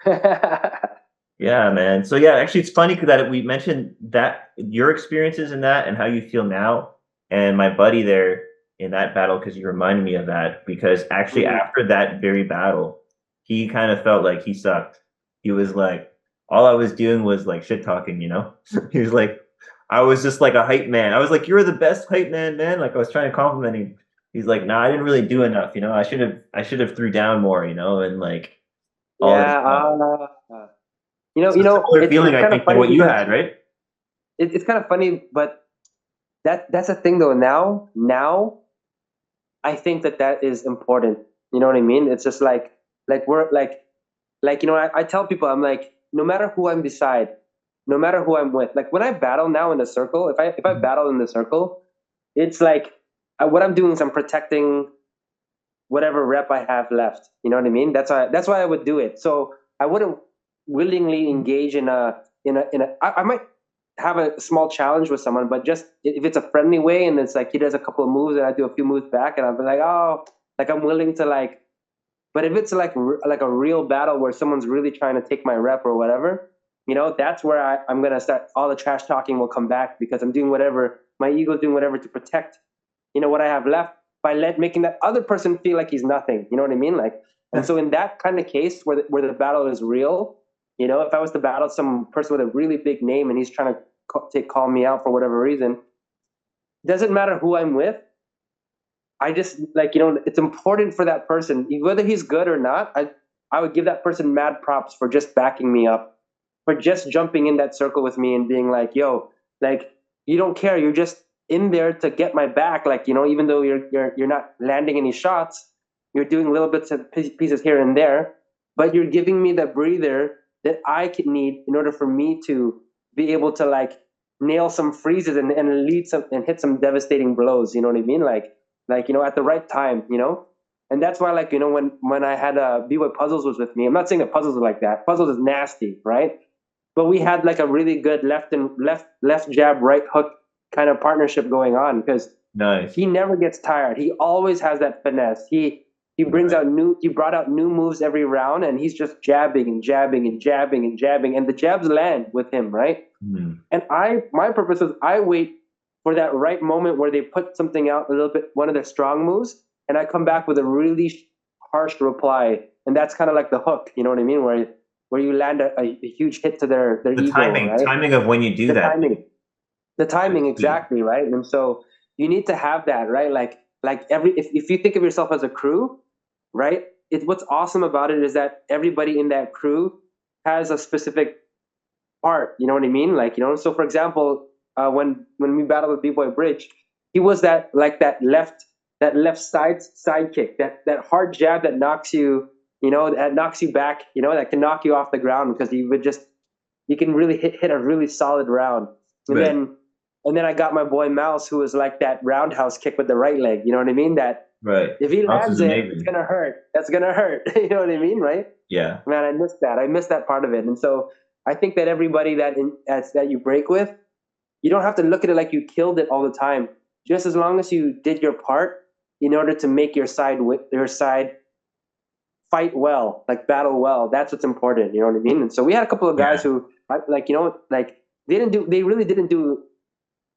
yeah, man. So yeah, actually, it's funny that we mentioned that your experiences in that and how you feel now, and my buddy there in that battle because you reminded me of that. Because actually, Mm, after that very battle, he kind of felt like he sucked. He was like, all I was doing was like shit talking, you know. He was like, I was just like a hype man. I was like, you're the best hype man, man. Like I was trying to compliment him. He's like, nah, I didn't really do enough, you know. I should have threw down more, you know, and like all this yeah. stuff. You So know, similar it's feeling, I kind of think, than funny what you because had, right? it's kind of funny, but that's the thing though. Now, I think that is important. You know what I mean? It's just like we're like I tell people I'm like, no matter who I'm beside, no matter who I'm with, like when I battle now in the circle, if I battle in the circle, it's like what I'm doing is I'm protecting whatever rep I have left. You know what I mean? That's why I would do it. So I wouldn't willingly engage I might have a small challenge with someone, but just if it's a friendly way and it's like he does a couple of moves and I do a few moves back and I'll be like, oh, like I'm willing to like. But if it's like a real battle where someone's really trying to take my rep or whatever, that's where I'm gonna start. All the trash talking will come back because I'm doing whatever, my ego's doing whatever to protect, what I have left by making that other person feel like he's nothing. You know what I mean? Like, and so in that kind of case where the battle is real, if I was to battle some person with a really big name and he's trying to call me out for whatever reason, doesn't matter who I'm with. I just like, it's important for that person, whether he's good or not. I would give that person mad props for just backing me up, for just jumping in that circle with me and being like, yo, like you don't care. You're just in there to get my back. Like, even though you're not landing any shots, you're doing little bits of pieces here and there, but you're giving me the breather that I could need in order for me to be able to like nail some freezes and lead some and hit some devastating blows. You know what I mean? Like at the right time. And that's why, like, when I had B-Boy Puzzles was with me, I'm not saying that Puzzles are like that. Puzzles is nasty, right? But we had like a really good left jab, right hook kind of partnership going on because Nice. he never gets tired. He always has that finesse. Right. He brought out new moves every round, and he's just jabbing and jabbing and jabbing and jabbing, and the jabs land with him, right? Hmm. And my purpose is I wait for that right moment where they put something out a little bit, one of their strong moves, and I come back with a really harsh reply, and that's kind of like the hook. You know what I mean? Where you land a huge hit to their The ego, timing, right? timing of when you do The that. timing exactly, right? And so you need to have that, right? Like if you think of yourself as a crew, right? What's awesome about it is that everybody in that crew has a specific part. You know what I mean? Like, so for example, when we battled with B-Boy Bridge, he was that left side kick, that hard jab that knocks you, that knocks you back, that can knock you off the ground because you can really hit a really solid round. And Right. then I got my boy Mouse, who was like that roundhouse kick with the right leg. You know what I mean? Right. If he Bounce is lands it, it's amazing. gonna hurt. That's gonna hurt. You know what I mean, right? Yeah. Man, I missed that. I missed that part of it. And so I think that everybody that you break with, you don't have to look at it like you killed it all the time. Just as long as you did your part in order to make your side fight well, like battle well. That's what's important. You know what I mean? And so we had a couple of guys Yeah. who, like, like they really didn't do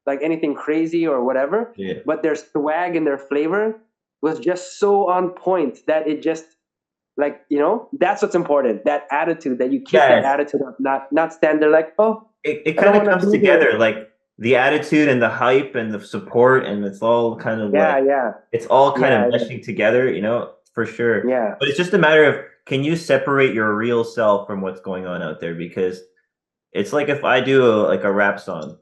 like anything crazy or whatever, Yeah. but their swag and their flavor was just so on point that it just like that's what's important. That attitude, that you keep that Yeah. attitude of not stand there like, oh, It I don't kind of want to comes be here. together, like the attitude and the hype and the support, and it's all kind of Yeah, like yeah, it's all kind yeah, of meshing together, for sure. yeah. But it's just a matter of, can you separate your real self from what's going on out there? Because it's like if I do like a rap song,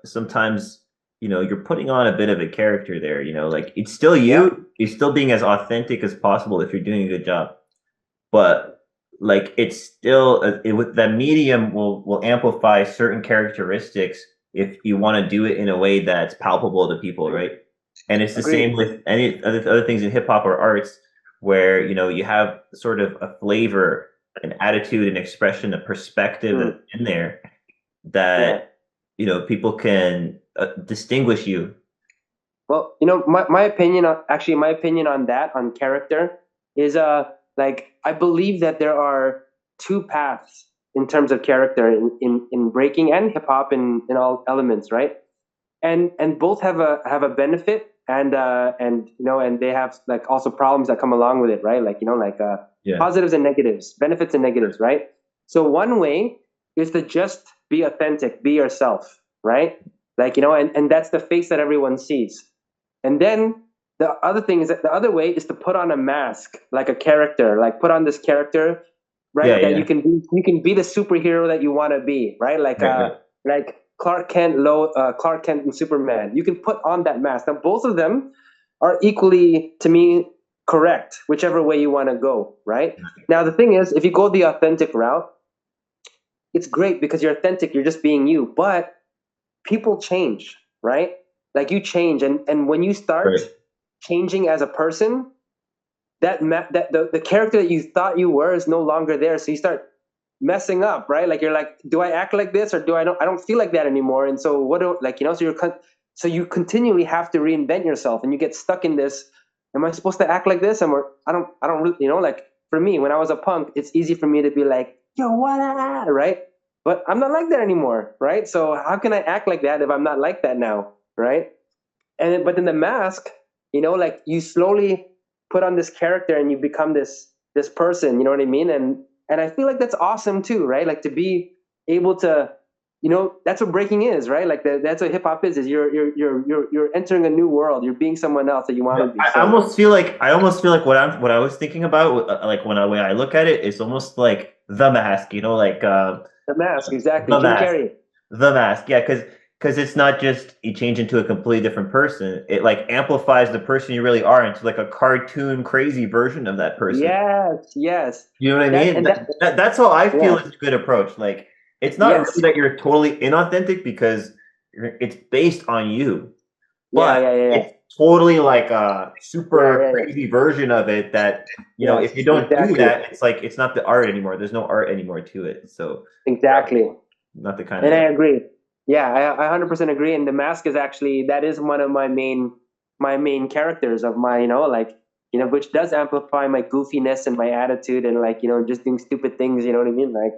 sometimes you're putting on a bit of a character there, like it's still Yep. you're still being as authentic as possible if you're doing a good job. But like it's still that medium will amplify certain characteristics if you want to do it in a way that's palpable to people, right? And it's the Agreed. same with any other things in hip hop or arts, where you have sort of a flavor, an attitude, an expression, a perspective Mm, in there yeah. that people can distinguish you. Well, my opinion on that, on character, is like I believe that there are two paths in terms of character in breaking and hip hop in all elements, right? And both have a benefit, and they have like also problems that come along with it, right? Like Yeah. positives and negatives, benefits and negatives, right? So one way is to just be authentic, be yourself, right? Like and that's the face that everyone sees. And then the other thing is that the other way is to put on a mask, like a character, like put on this character, Yeah, right? That yeah. you can be the superhero that you want to be, right? Right, right. Like Clark Kent and Superman. You can put on that mask. Now both of them are equally, to me, correct, whichever way you want to go, right? Now the thing is, if you go the authentic route, it's great because you're authentic, you're just being you. But people change, right? Like you change, and when you start Right. changing as a person, that the character that you thought you were is no longer there. So you start messing up, right? Like you're like, do I act like this or do I don't feel like that anymore? And so what do like so you continually have to reinvent yourself, and you get stuck in this. Am I supposed to act like this? I don't really, like for me when I was a punk, it's easy for me to be like, yo, what, right? But I'm not like that anymore, right? So how can I act like that if I'm not like that now, right? But then the mask, like you slowly put on this character and you become this person, you know what I mean? And I feel like that's awesome too, right? Like to be able to, that's what breaking is, right? Like that's what hip hop is you're entering a new world. You're being someone else that you want to be. I So almost feel like what I was thinking about, like when I look at it, it's almost like the mask, like the mask, exactly. the Jim mask, Carrey. the mask. Yeah, because it's not just you change into a completely different person. It like amplifies the person you really are into like a cartoon crazy version of that person. Yes, yes. You know what I That mean? and that That's how I feel yeah. is a good approach. Like it's not Yes. really that you're totally inauthentic because it's based on you, Yeah, but yeah, yeah, yeah. it's totally like a Yeah, super yeah, yeah. crazy version of it that if you Yes, don't do exactly. that, it's like it's not the art anymore. There's no art anymore to it. So Exactly. not the kind And I of agree. Yeah, I 100% agree. And the mask is actually that is one of my main characters of my like which does amplify my goofiness and my attitude and like just doing stupid things. You know what I mean? Like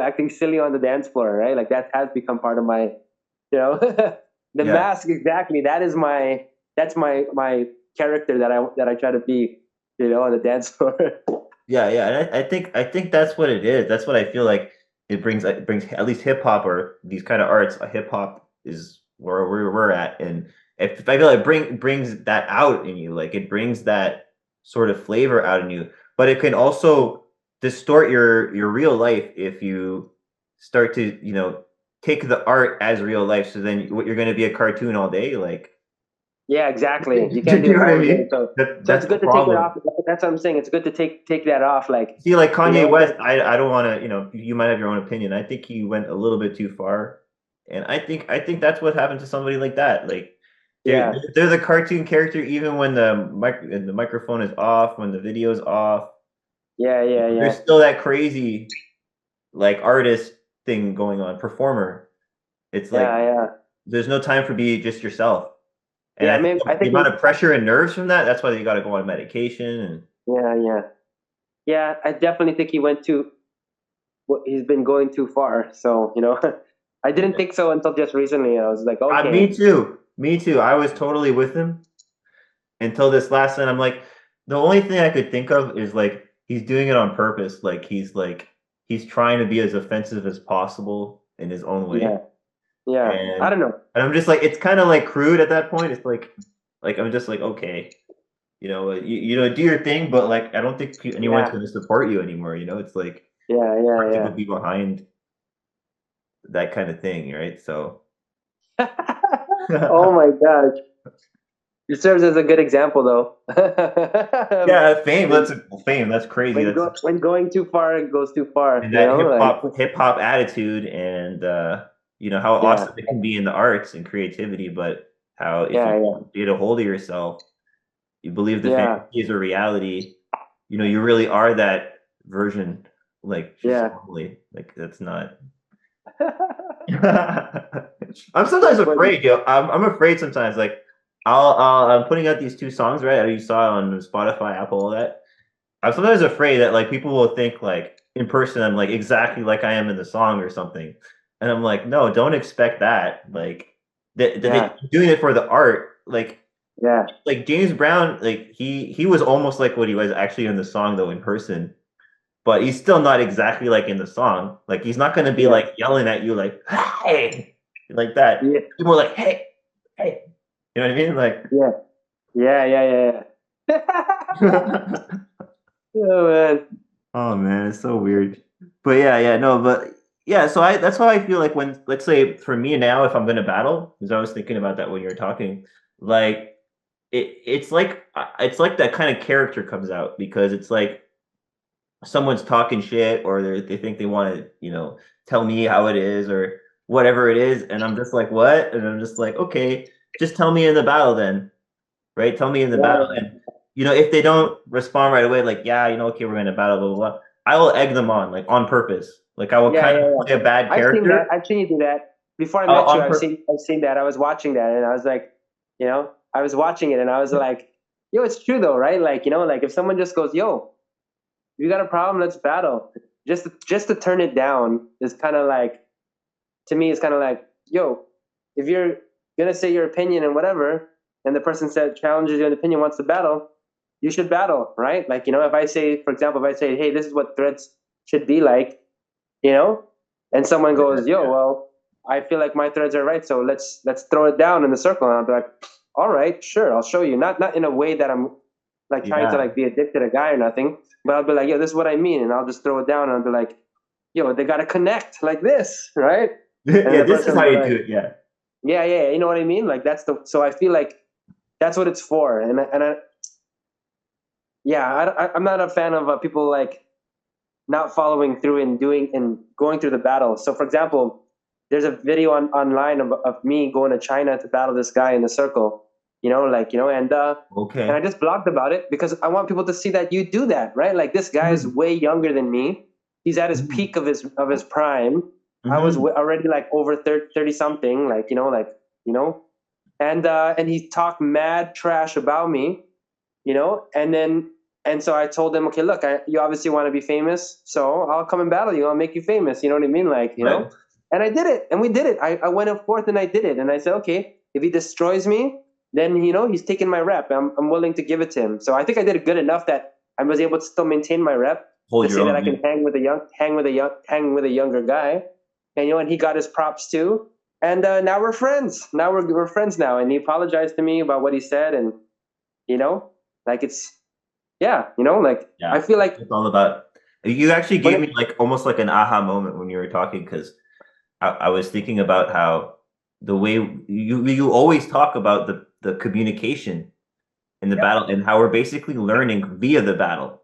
acting silly on the dance floor, right? Like that has become part of my the yeah. mask. Exactly. That's my character that I try to be on the dance floor. Yeah, yeah, and I think that's what it is. That's what I feel like it brings at least hip hop or these kind of arts. Hip hop is where we're at, and if I feel like brings that out in you, like it brings that sort of flavor out in you. But it can also distort your real life if you start to take the art as real life. So then what you're going to be a cartoon all day, like Yeah, exactly. You do can't do you it know what I all day. mean? So it's That's the good to take that problem. off. That's what I'm saying. It's good to take that off. Like, See, like you Kanye know, West, I don't want to, you might have your own opinion. I think he went a little bit too far, and I think that's what happened to somebody like that. Like Yeah. They're the cartoon character even when the microphone is off, when the video is off. Yeah. Yeah. There's Yeah. still that crazy like artist thing going on, performer. It's like Yeah. Yeah. there's no time for be just yourself. And Yeah. I think Maybe I the think amount of pressure and nerves from that, that's why you got to go on medication. And yeah. Yeah. Yeah. I definitely think he went too. He's been going too far. So I didn't think so until just recently. I was like, Me okay. too. Me too. I was totally with him until this last night. I'm like, the only thing I could think of is like he's doing it on purpose. Like he's trying to be as offensive as possible in his own way. Yeah. Yeah. I And don't know. I'm just like, it's kind of like crude at that point. It's like I'm just like, okay, do your thing, but like I don't think anyone's Yeah. going to support you anymore. It's like Yeah. hard Yeah. to be behind that kind of thing, right? So Yeah. Oh my gosh. It serves as a good example, though. yeah, fame. That's fame. That's crazy. That's When going too far, it goes too far. and You that know, like hip hop attitude, and how yeah, awesome it can be in the arts and creativity, but how if yeah, you yeah, get a hold of yourself, you believe the yeah, fantasy is a reality. You really are that version. Like just yeah. normally, like that's not. I'm sometimes afraid, yo. I'm afraid sometimes. Like I'm putting out these two songs, right? You saw it on Spotify, Apple, all that. I'm sometimes afraid that like people will think like in person I'm like exactly like I am in the song or something, and I'm like, no, don't expect that. Like that Yeah, doing it for the art, yeah, like James Brown, like he was almost like what he was actually in the song though in person, but he's still not exactly like in the song. Like he's not gonna be yeah, like yelling at you like hey like that. yeah, People are like hey hey, you know what I mean? Like yeah, yeah, yeah, yeah. Oh man. oh man, it's so weird. But yeah, no, but yeah, so that's how I feel like when let's say for me now, if I'm gonna battle, because I was thinking about that when you were talking, like it's like that kind of character comes out because it's like someone's talking shit or they think they want to, tell me how it is or whatever it is, and I'm just like, what? And I'm just like, okay, just tell me in the battle then, right? Tell me in the battle. Yeah, And if they don't respond right away, like, yeah, okay, we're in a battle, blah, blah, blah, I will egg them on, like on purpose. Like I will yeah, kind yeah, of yeah. play a bad I've seen that. character. I've seen you do that before I I'll, met you. on pur- I've seen that. I was watching that, and I was like, I was watching it, and I was like, yo, it's true though, right? Like, like if someone just goes, yo, you got a problem, let's battle. Just to turn it down is kind of like, to me, it's kind of like, yo, if you're gonna say your opinion and whatever, and the person said challenges your opinion, wants to battle, you should battle, right? Like, if I say, for example, if I say, hey, this is what threads should be like, and someone goes, yo, yeah, well, I feel like my threads are right, so let's throw it down in the circle, and I'll be like, all right, sure, I'll show you. Not in a way that I'm like trying to yeah, like be a dick to the guy or nothing, but I'll be like, yo, this is what I mean, and I'll just throw it down, and I'll be like, yo, they gotta connect like this, right? And yeah. the This is person how will be you do like, it. Yeah, yeah, yeah, you know what I mean? Like so I feel like that's what it's for, I'm not a fan of people like not following through and doing and going through the battle. So, for example, there's a video online of me going to China to battle this guy in the circle, and I okay. just blogged about it because I want people to see that you do that, right? Like this guy is Mm-hmm. way younger than me. He's at his peak of his prime. I was Mm-hmm. already like over 30 something, and he talked mad trash about me, and so I told him, okay, look, you obviously want to be famous, so I'll come and battle you. I'll make you famous. You know what I mean? Like, Right. and I did it, and we did it. I went up fourth and I did it, and I said, okay, if he destroys me, then he's taking my rep. I'm willing to give it to him. So I think I did it good enough that I was able to still maintain my rep Hold to your say that own. I can hang with a younger guy, and he got his props too. And now we're friends. Now we're friends now, and he apologized to me about what he said, and like it's yeah, like I Yeah, feel like it's all about. You actually when gave me like almost like an aha moment when you were talking because I was thinking about how the way you always talk about the communication in the yep, battle and how we're basically learning via the battle,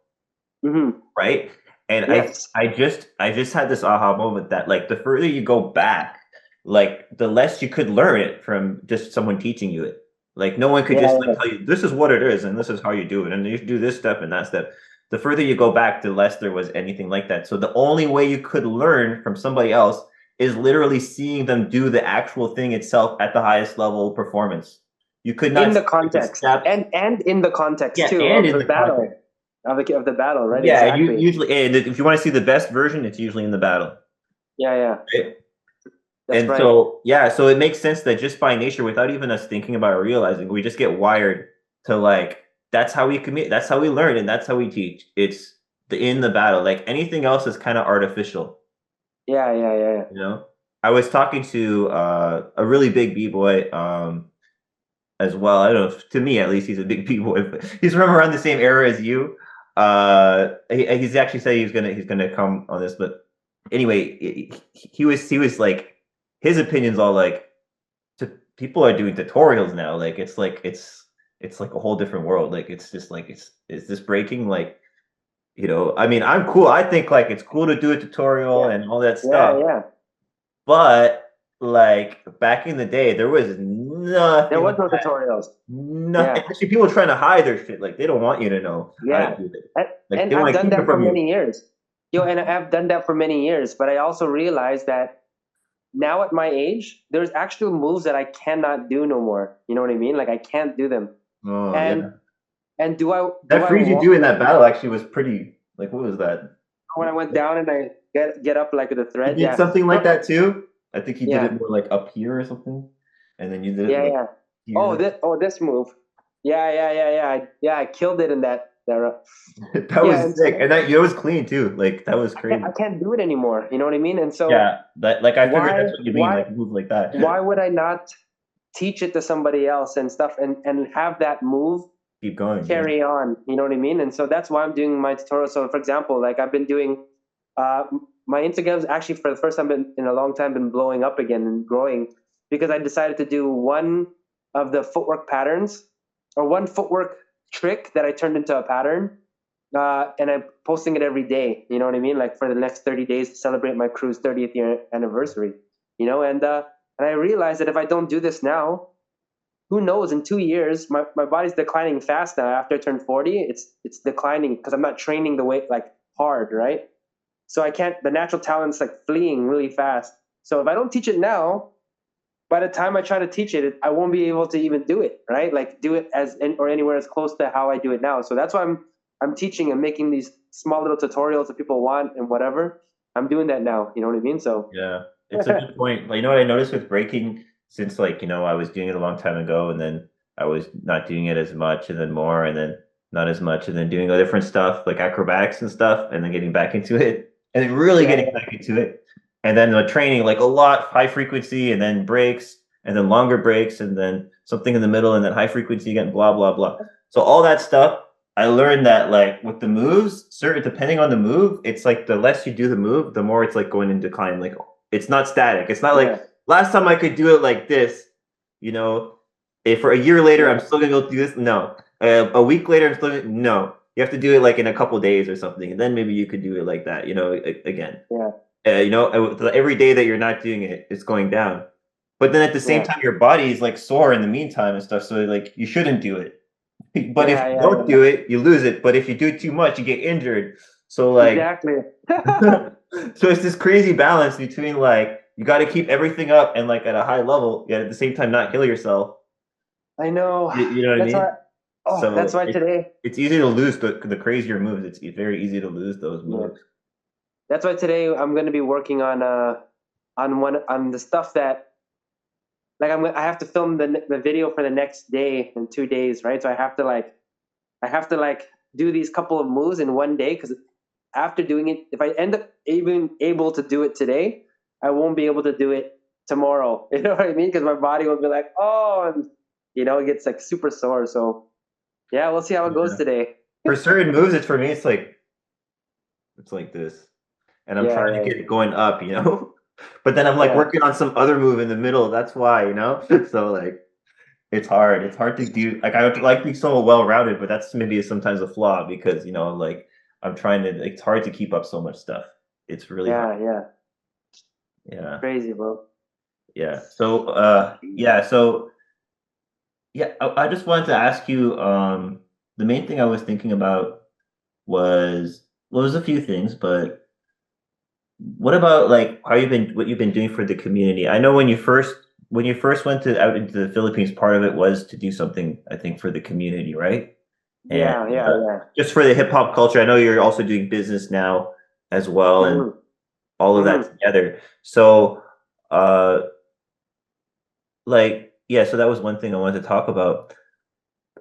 right? And yes, I just had this aha moment that like the further you go back, like the less you could learn it from just someone teaching you it. Like no one could Yeah, just yeah. like tell you this is what it is and this is how you do it and you do this step and that step. The further you go back, the less there was anything like that. So the only way you could learn from somebody else is literally seeing them do the actual thing itself at the highest level of performance. You could not In the see like, the context, steps. and in the context Yeah, too and of in the the battle, context. of the battle, right? Yeah, you Exactly. usually, and if you want to see the best version, it's usually in the battle. Yeah, yeah. Right? That's And right. so, yeah, so it makes sense that just by nature, without even us thinking about it or realizing, we just get wired to like, that's how we commit, that's how we learn, and that's how we teach. It's in the battle. Like anything else is kind of artificial. Yeah, yeah, yeah, yeah. You know, I was talking to a really big b-boy as well. I don't know, to me at least, he's a big b-boy, but he's from around the same era as you. He's actually said he's gonna come on this, but anyway, he was like his opinion's all like people are doing tutorials now. Like it's like a whole different world. Like it's just like is this breaking? Like I mean, I'm cool. I think like it's cool to do a tutorial and all that stuff. Yeah, yeah. But like back in the day, there was nothing. There was like no that. tutorials. Nothing. Yeah. Actually, people trying to hide their shit. Like they don't want you to know how Yeah. to do it. And, Like and they I've want to done keep that it for from you. many years. And I've done that for many years, but I also realized that now at my age, there's actual moves that I cannot do no more. You know what I mean? Like I can't do them. Oh And yeah. and do I That freeze you want do in that battle actually was pretty. Like what was that? when I went down and I get up like with the He thread? did Yeah. something like that too. I think he did Yeah. it more like up here or something, and then you did it Yeah, like yeah. here. This move. Yeah, yeah, yeah, yeah. I killed it in that. That Yeah, was and sick, so and that it was clean too. Like that was crazy. I can't do it anymore. You know what I mean? And so Yeah, that like I figured why that's what you mean, like move like that. why would I not teach it to somebody else and stuff and have that move Keep going. carry on? You know what I mean? And so that's why I'm doing my tutorial. So for example, like I've been doing my Instagram's actually for the first time in a long time been blowing up again and growing because I decided to do one of the footwork patterns or one footwork trick that I turned into a pattern. And I'm posting it every day. You know what I mean? Like for the next 30 days to celebrate my crew's 30th year anniversary. And I realized that if I don't do this now, who knows? In 2 years, my body's declining fast now. After I turn 40, it's declining because I'm not training the way like hard, right? So I can't. The natural talent's like fleeing really fast. So if I don't teach it now, by the time I try to teach it, I won't be able to even do it, right? Like do it or anywhere as close to how I do it now. So that's why I'm teaching and making these small little tutorials that people want and whatever. I'm doing that now. You know what I mean? So Yeah, it's a good point. Like, you know what I noticed with breaking, since like I was doing it a long time ago, and then I was not doing it as much, and then more, and then not as much, and then doing other different stuff like acrobatics and stuff, and then getting back into it, and then really getting back into it, and then the training like a lot high frequency, and then breaks, and then longer breaks, and then something in the middle, and then high frequency again, blah blah blah. So all that stuff. I learned that like with the moves, certain depending on the move, it's like the less you do the move, the more it's like going in decline. Like it's not static. It's not like last time I could do it like this, if for a year later I'm still gonna go do this. No, a week later I'm still no. You have to do it like in a couple days or something, and then maybe you could do it like that. Again. Yeah. Every day that you're not doing it, it's going down. But then at the same time, your body is like sore in the meantime and stuff. So like you shouldn't do it. But if you don't do it, you lose it. But if you do it too much, you get injured. So like exactly. so it's this crazy balance between like you got to keep everything up and like at a high level, yet at the same time not kill yourself. I know. You know what I mean? So that's why today it's easy to lose the crazier moves. It's very easy to lose those moves. That's why today I'm going to be working on the stuff that like I have to film the video for the next day in 2 days, right? So I have to do these couple of moves in one day because after doing it, if I end up even able to do it today, I won't be able to do it tomorrow. You know what I mean? Because my body will be like, oh, and it gets like super sore. So yeah, we'll see how it goes today. For certain moves, it's like this, and I'm trying to get it going up, But then I'm like working on some other move in the middle. That's why, So like, it's hard. It's hard to do. Like I would like to be so well rounded, but that's maybe sometimes a flaw because like I'm trying to. It's hard to keep up so much stuff. It's really hard. Yeah. Crazy, bro. Yeah. So So Yeah, I just wanted to ask you, the main thing I was thinking about was, well, there's a few things, but what about like what you've been doing for the community? I know when you first went to out into the Philippines, part of it was to do something, I think, for the community, right? And Yeah, yeah, yeah. just for the hip hop culture, I know you're also doing business now as well, and Hmm. all of that Hmm. together. So, uh, like, yeah, so that was one thing I wanted to talk about.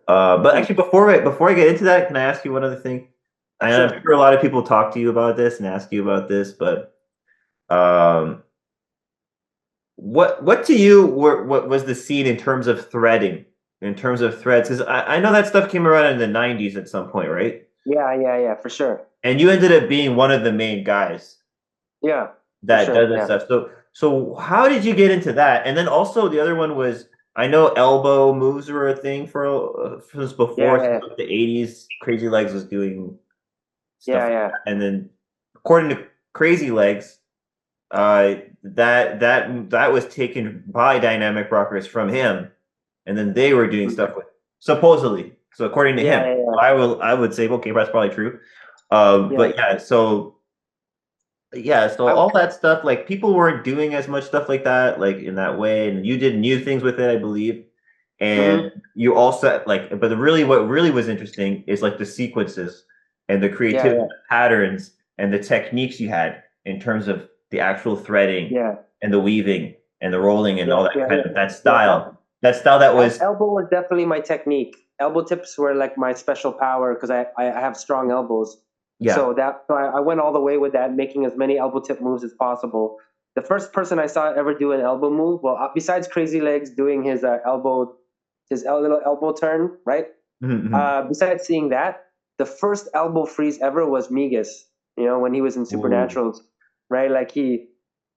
But actually, before I get into that, can I ask you one other thing? I know I'm Sure. sure a lot of people talk to you about this and ask you about this, but um, what to you what was the scene in terms of threading, in terms of threads? Because I know that stuff came around in the '90s at some point, right? Yeah, yeah, yeah, for sure. And you ended up being one of the main guys Yeah, for that sure. does this Yeah. stuff. So how did you get into that? And then also the other one was, I know elbow moves were a thing since Yeah, before, since yeah, like the '80s. Crazy Legs was doing stuff yeah, like yeah. that. And then according to Crazy Legs, that was taken by Dynamic Rockers from him, and then they were doing Mhm. stuff with, supposedly. So according to Yeah, him, yeah, yeah. I would say, okay, that's probably true. Yeah. But so I, all that stuff, like people weren't doing as much stuff like that, like in that way, and you did new things with it, I believe. And mhm. you also like, but really, what really was interesting is like the sequences and the Yeah, creativity, yeah, the patterns, and the techniques you had in terms of the actual threading yeah, and the weaving and the rolling and yeah, all that yeah, kind yeah. of that Yeah. style. That style that was, Elbow was definitely my technique. Elbow tips were like my special power because I have strong elbows. yeah, So I went all the way with that, making as many elbow tip moves as possible. The first person I saw ever do an elbow move, well, besides Crazy Legs doing his little elbow turn, right? Mhm, Besides seeing that, the first elbow freeze ever was Migas. You know, when he was in mhm. Ooh, Supernaturalz, right? Like he,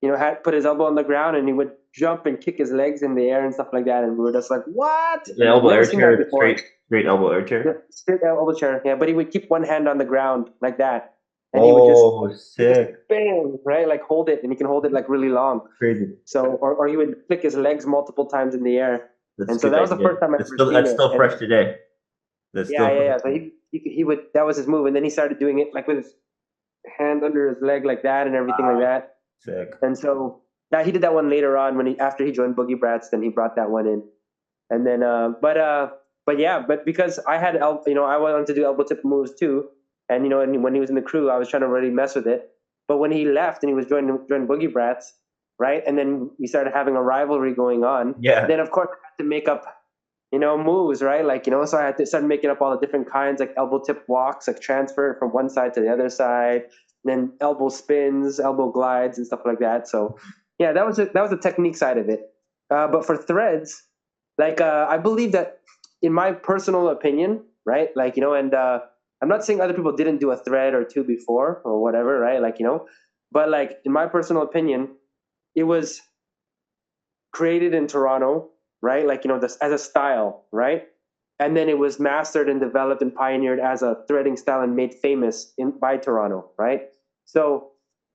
had put his elbow on the ground and he would jump and kick his legs in the air and stuff like that, and we were just like, what? the elbow Never air seen that chair, before. straight elbow air Yeah, chair. straight elbow chair, yeah. But he would keep one hand on the ground like that, and Oh, he just sick, bang, right? Like hold it, and he can hold it like really long. crazy. So, or he would flick his legs multiple times in the air, That's a and so good that was the idea. first time I ever seen That's it. still And fresh today. That's yeah, still yeah, fresh yeah. So today. he would, that was his move, and then he started doing it like with his hand under his leg like that and everything like that. Sick. And so that he did that one later on when he after he joined Boogie Brats, then he brought that one in. And then but yeah, but because I had I wanted to do elbow tip moves too, and and when he was in the crew, I was trying to really mess with it. But when he left and he was joining Boogie Brats, right, and then we started having a rivalry going on. Yeah. Then of course I had to make up moves, right? Like, so I had to start making up all the different kinds, like elbow tip walks, like transfer from one side to the other side, then elbow spins, elbow glides, and stuff like that. So, yeah, that was the technique side of it. But for threads, like, I believe that, in my personal opinion, right? Like, and I'm not saying other people didn't do a thread or two before or whatever, right? Like, but like in my personal opinion, it was created in Toronto, right? Like, this as a style, right? And then it was mastered and developed and pioneered as a threading style and made famous by Toronto, right? So,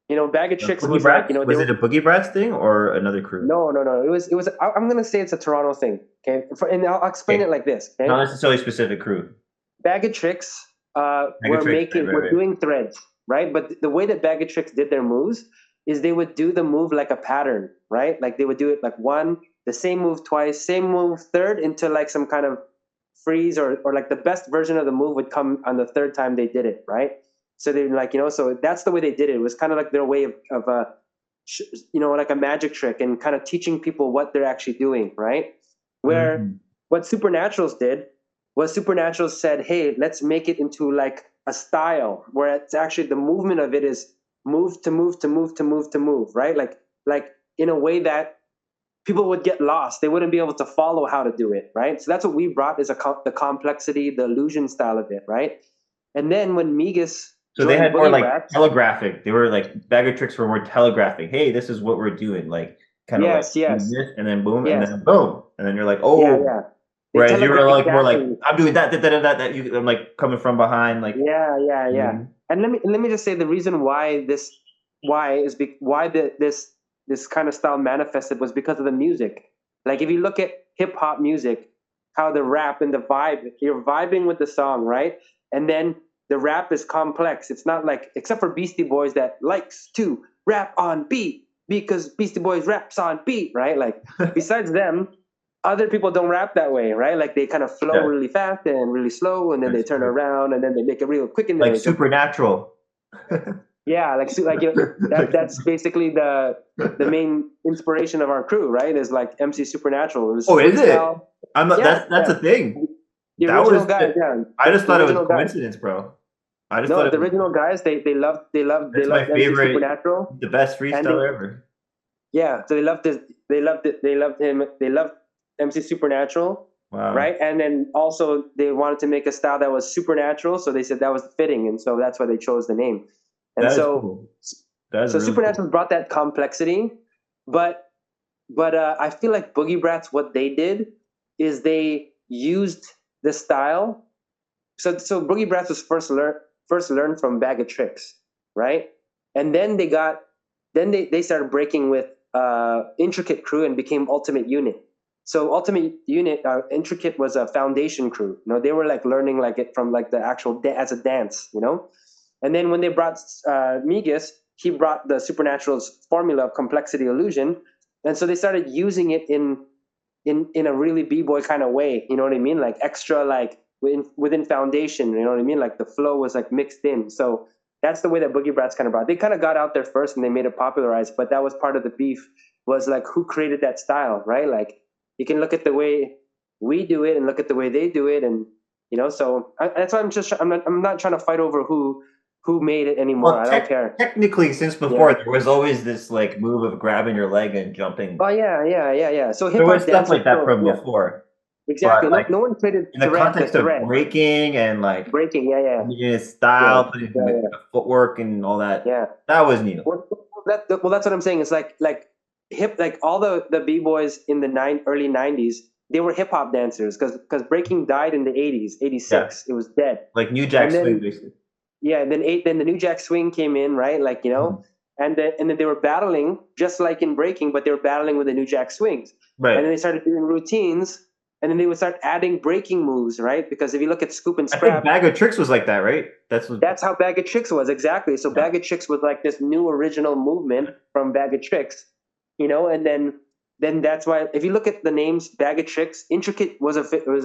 Bag of Tricks Boogie was like, Brats? they Was were, it a Boogie Brats thing or another crew? no, no, no. It was. I'm gonna say it's a Toronto thing. Okay, and I'll explain Okay. it like this. Not Okay, necessarily specific crew. Bag of Tricks, Mega Tricks, right, right, we're right. doing threads, right? But the way that Bag of Tricks did their moves is they would do the move like a pattern, right? Like they would do it like the same move twice, same move third into like some kind of freeze, or like the best version of the move would come on the third time they did it, right? So they like, so that's the way they did it. It was kind of like their way of like a magic trick and kind of teaching people what they're actually doing, right? Where Mhm. what Supernaturalz did was Supernaturalz said, hey, let's make it into like a style where it's actually the movement of it is move to move to move to move to move, right? Like in a way that people would get lost. They wouldn't be able to follow how to do it, right? So that's what we brought is the complexity, the illusion style of it, right? And then when Migas So they joined had more Boogie like Brats, telegraphic. They were like Bag of Tricks were more telegraphing. Hey, this is what we're doing. Like kind of like yes, do yes, this and then boom and yes, then boom. And then you're like, yeah, oh, yeah. They whereas you were telegraph like more like, exactly. I'm doing that you I'm like coming from behind, like Yeah, yeah, yeah. mhm. And let me just say the reason why this kind of style manifested was because of the music. Like if you look at hip hop music, how the rap and the vibe, you're vibing with the song, right? And then the rap is complex. It's not like, except for Beastie Boys that likes to rap on beat because Beastie Boys raps on beat, right? Like besides them, other people don't rap that way, right? Like they kind of flow really fast and really slow, and then they turn around and then they make it real quick and then like Supernatural. Yeah, that's basically the main inspiration of our crew, right? Is like MC Supernatural. Oh, is it? I'm not. That's a thing. The original guys. Yeah. I just thought it was a coincidence, bro. I just thought the original guys. They loved my favorite, MC Supernatural, the best freestyler ever. Yeah, so they loved this. They loved it. They loved him. They loved MC Supernatural. Wow. Right, and then also they wanted to make a style that was supernatural, so they said that was fitting, and so that's why they chose the name. And cool. So Supernatural brought that complexity, but I feel like Boogie Brats, what they did is they used the style. So Boogie Brats was first learned from Bag of Tricks, right? And then they started breaking with Intricate Crew and became Ultimate Unit. So Ultimate Unit, Intricate was a foundation crew. You know, they were like learning like it from like the actual as a dance, you know. And then when they brought Migas, he brought the Supernaturalz formula of complexity illusion, and so they started using it in a really b-boy kind of way. You know what I mean? Like extra, like within foundation. You know what I mean? Like the flow was like mixed in. So that's the way that Boogie Brats kind of brought. They kind of got out there first and they made it popularized, but that was part of the beef. Was like who created that style, right? Like you can look at the way we do it and look at the way they do it, and you know. So that's why I'm not trying to fight over who made it anymore. Well, I don't care. Technically, since before, there was always this like move of grabbing your leg and jumping. Oh yeah. So there was stuff like that from before. Exactly. Like, no one created in the context of breaking and like style, putting the footwork and all that. Yeah, that was new. Well, that's what I'm saying. It's like all the b-boys in the early 90s. They were hip hop dancers because breaking died in the 80s, 86. Yeah. It was dead. Like New Jack Swing, basically. Yeah, then the New Jack Swing came in, right? Like, you know, and then they were battling just like in breaking, but they were battling with the New Jack Swings. Right. And then they started doing routines, and then they would start adding breaking moves, right? Because if you look at Scoop and Scrap, I think Bag of Tricks was like that, right? That's how Bag of Tricks was, exactly. So Bag of Tricks was like this new original movement from Bag of Tricks, you know, and then that's why if you look at the names Bag of Tricks, Intricate was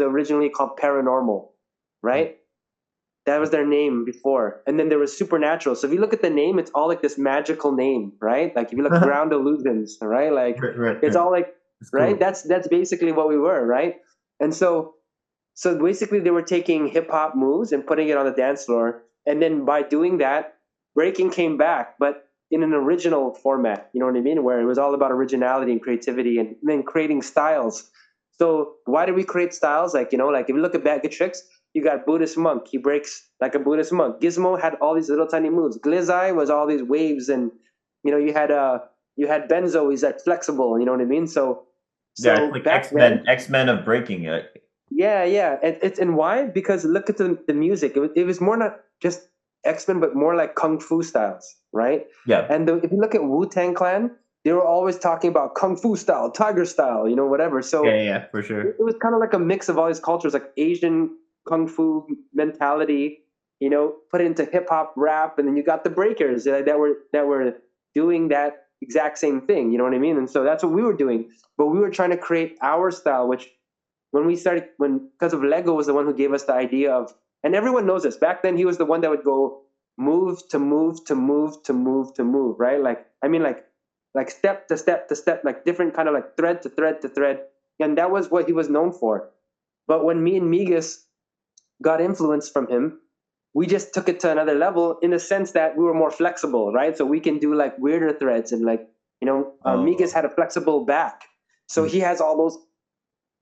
originally called Paranormal, right? That was their name before. And then there was Supernatural. So if you look at the name, it's all like this magical name, right? Like if you look at Ground Illusions, right? Like it's all like, right? Cool. That's basically what we were, right? And so basically they were taking hip hop moves and putting it on the dance floor. And then by doing that, breaking came back, but in an original format, you know what I mean? Where it was all about originality and creativity and then creating styles. So why did we create styles? Like, you know, like if you look at Bag of Tricks, you got Buddhist Monk. He breaks like a Buddhist monk. Gizmo had all these little tiny moves. Glizzy was all these waves, and you know you had Benzo. He's like flexible. You know what I mean? So yeah, like X-Men of breaking it. Yeah. And why? Because look at the music. It was more not just X-Men, but more like kung fu styles, right? Yeah. And if you look at Wu-Tang Clan, they were always talking about kung fu style, tiger style, you know, whatever. So yeah, for sure. It was kind of like a mix of all these cultures, like Asian kung fu mentality, you know, put it into hip hop, rap, and then you got the breakers that were doing that exact same thing. You know what I mean? And so that's what we were doing. But we were trying to create our style, which because of Lego was the one who gave us the idea of, and everyone knows this. Back then, he was the one that would go move to move to move to move to move, right? Like step to step to step, like different kind of like thread to thread to thread, and that was what he was known for. But when me and Migas got influence from him, we just took it to another level in the sense that we were more flexible, right? So we can do like weirder threads and like, you know, Migas had a flexible back. So he has all those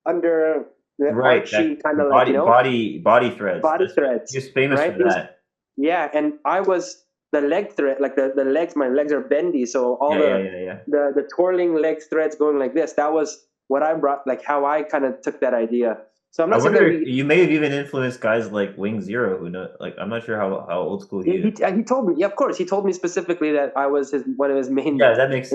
under the archy kind of like, you know, body threads. Body threads. He's famous for that. Yeah, and I was the leg thread, like the legs, my legs are bendy. So all the twirling legs threads going like this, that was what I brought, like how I kind of took that idea. So I'm not saying you may have even influenced guys like Wing Zero, who know, like I'm not sure how old school he is. He told me, yeah, of course, he told me specifically that I was one of his main that makes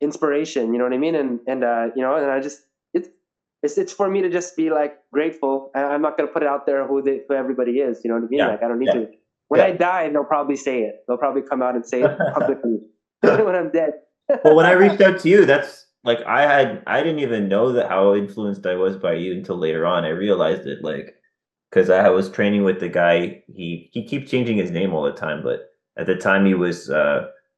inspiration. You know what I mean? And you know, and I just it's for me to just be like grateful. I'm not gonna put it out there who everybody is. You know what I mean? Yeah, Like I don't need yeah, to. When I die, they'll probably say it. They'll probably come out and say it publicly when I'm dead. Well, when I reached out to you, that's like I didn't even know that how influenced I was by you until later on. I realized it, like, because I was training with the guy. He keeps changing his name all the time, but at the time he was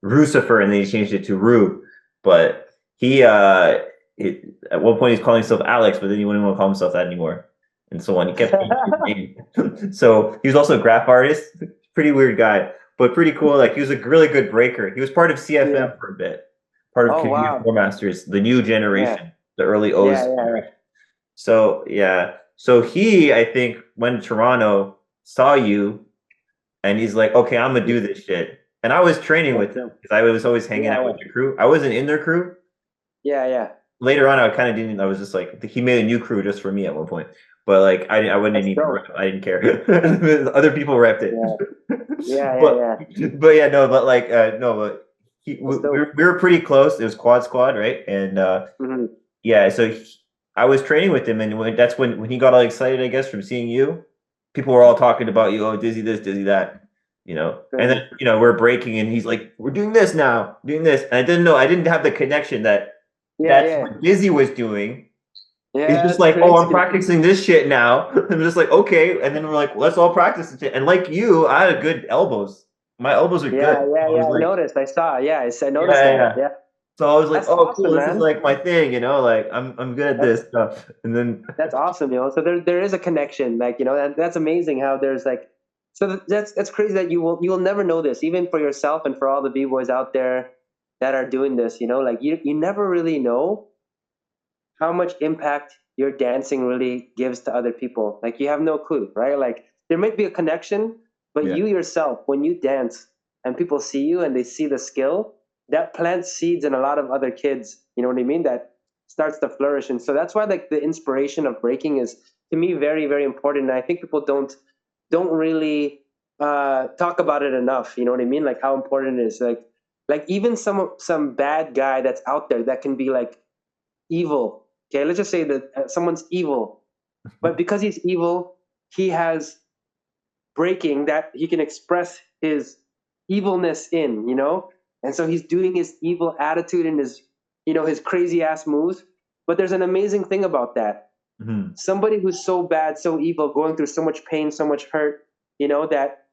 Rucifer, and then he changed it to Rue. But at one point he's calling himself Alex, but then he wouldn't want to call himself that anymore, and so on. He kept changing his name. So he was also a graph artist. Pretty weird guy, but pretty cool. Like he was a really good breaker. He was part of CFM Yeah. for a bit, part of Oh Canadian wow. Four Masters, the new generation, the early O's Yeah, yeah, yeah. generation. So yeah, so he I think went to Toronto, saw you, and he's like, okay, I'm gonna do this shit. And I was training with him because I was always hanging out with the crew. I wasn't in their crew. Yeah, yeah. Later on, I kind of didn't. I was just like, he made a new crew just for me at one point. But like, I wouldn't That's even. dope. Rep, I didn't care. Other people repped it. Yeah, But yeah, no, but like, no, but That's dope. we were pretty close. It was quad squad, right? And Mhm. yeah, so I was training with him, and that's when he got all excited, I guess, from seeing you. People were all talking about you. Oh, Dyzee this, Dyzee that. You know, and then we're breaking, and he's like, "We're doing this now, doing this." And I didn't know, I didn't have the connection that that's what Dyzee was doing. Yeah, He's just like, "Oh, I'm practicing this shit now." I'm just like, "Okay," and then we're like, "Let's all practice this shit." And like you, I had good elbows. My elbows are good. Yeah, yeah, yeah. Like, I noticed. I saw. Yeah, I noticed that. Yeah. So I was like, That's "Oh, awesome, cool! This man. is like my thing," like I'm good at this stuff. And then That's awesome, So there is a connection, like and that's amazing how there's like, so that's crazy that you will never know this, even for yourself and for all the b-boys out there that are doing this. Like you never really know how much impact your dancing really gives to other people. Like you have no clue, right? Like there might be a connection, but you yourself, when you dance and people see you and they see the skill, that plants seeds in a lot of other kids. You know what I mean? That starts to flourish. And so that's why like the inspiration of breaking is to me very, very important. And I think people don't really talk about it enough. You know what I mean? Like how important it is. Like even some bad guy that's out there that can be like evil. Okay, let's just say that someone's evil, but because he's evil, he has breaking that he can express his evilness in, and so he's doing his evil attitude and his, his crazy ass moves. But there's an amazing thing about that. Mhm. Somebody who's so bad, so evil, going through so much pain, so much hurt, that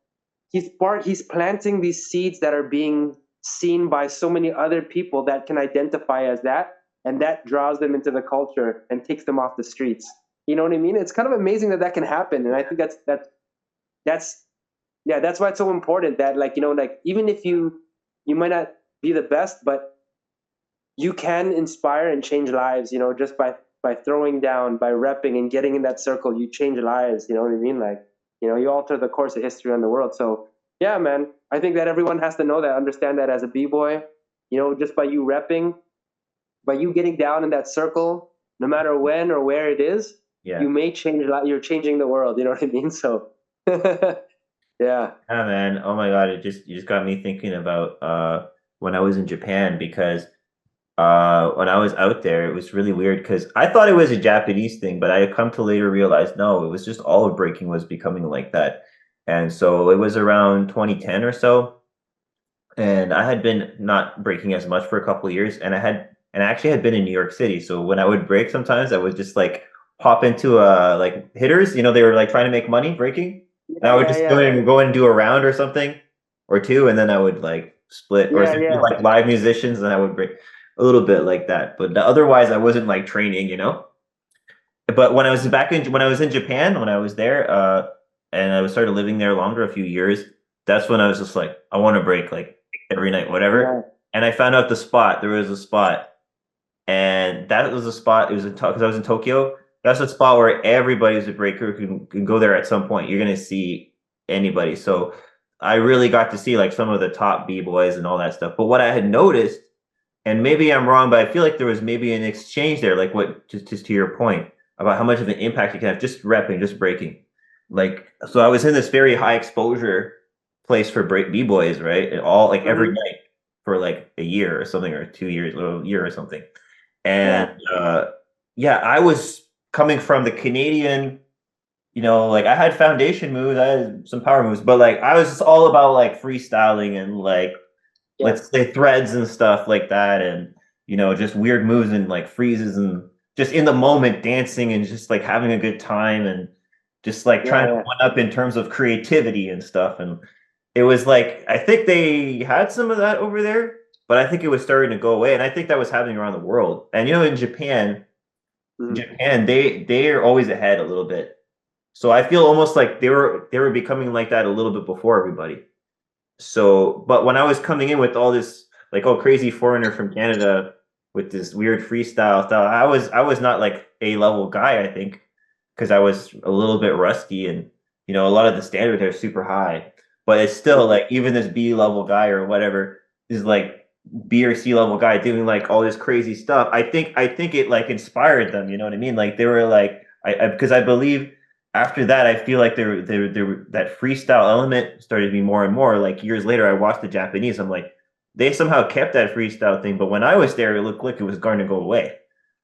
he's planting these seeds that are being seen by so many other people that can identify as that, and that draws them into the culture and takes them off the streets. You know what I mean? It's kind of amazing that can happen, and I think that's that's why it's so important that like like even if you might not be the best, but you can inspire and change lives. Just by throwing down, by repping and getting in that circle, you change lives. You know what I mean? Like you alter the course of history on the world. So yeah, man, I think that everyone has to know that, understand that as a b-boy, just by you repping, by you getting down in that circle, no matter when or where it is, you may change a lot. You're changing the world. You know what I mean? So, yeah. Yeah, man. Oh my God, you just got me thinking about when I was in Japan, because when I was out there, it was really weird because I thought it was a Japanese thing, but I come to later realize no, it was just all of breaking was becoming like that. And so it was around 2010 or so, and I had been not breaking as much for a couple of years, and I actually had been in New York City. So when I would break, sometimes I would just like pop into like hitters. They were like trying to make money breaking, and I would just go and do a round or something or two, and then I would like split or like live musicians, and I would break a little bit like that. But otherwise, I wasn't like training. But when I was in Japan, when I was there, and I started living there longer, a few years, that's when I was just like, I want to break like every night, whatever. Yeah. And I found out the spot. There was a spot, and that was a spot. It was because I was in Tokyo. That's a spot where everybody who's a breaker can go there at some point. You're gonna see anybody. So I really got to see like some of the top b-boys and all that stuff. But what I had noticed, and maybe I'm wrong, but I feel like there was maybe an exchange there, like what just to your point about how much of an impact you can have just repping, just breaking. Like, so I was in this very high exposure place for b-boys, right? And all like every night. for like a year or something, or 2 years, or a year or something. Yeah. And yeah, I was coming from the Canadian, like I had foundation moves, I had some power moves, but like I was just all about like freestyling and like, Yeah. let's say, threads and stuff like that, and just weird moves and like freezes and just in the moment dancing and just like having a good time and just like trying to Yeah. one up in terms of creativity and stuff. And it was like, I think they had some of that over there, but I think it was starting to go away. And I think that was happening around the world. And in Japan, Mhm. they are always ahead a little bit. So I feel almost like they were becoming like that a little bit before everybody. So, but when I was coming in with all this like, oh, crazy foreigner from Canada with this weird freestyle style, I was not like a level guy, I think, because I was a little bit rusty, and a lot of the standards are super high. But it's still like, even this B level guy or whatever is like B or C level guy doing like all this crazy stuff. I think it like inspired them. You know what I mean? Like they were like, because I believe after that, I feel like there that freestyle element started to be more and more. Like years later, I watched the Japanese. I'm like, they somehow kept that freestyle thing, but when I was there, it looked like it was going to go away.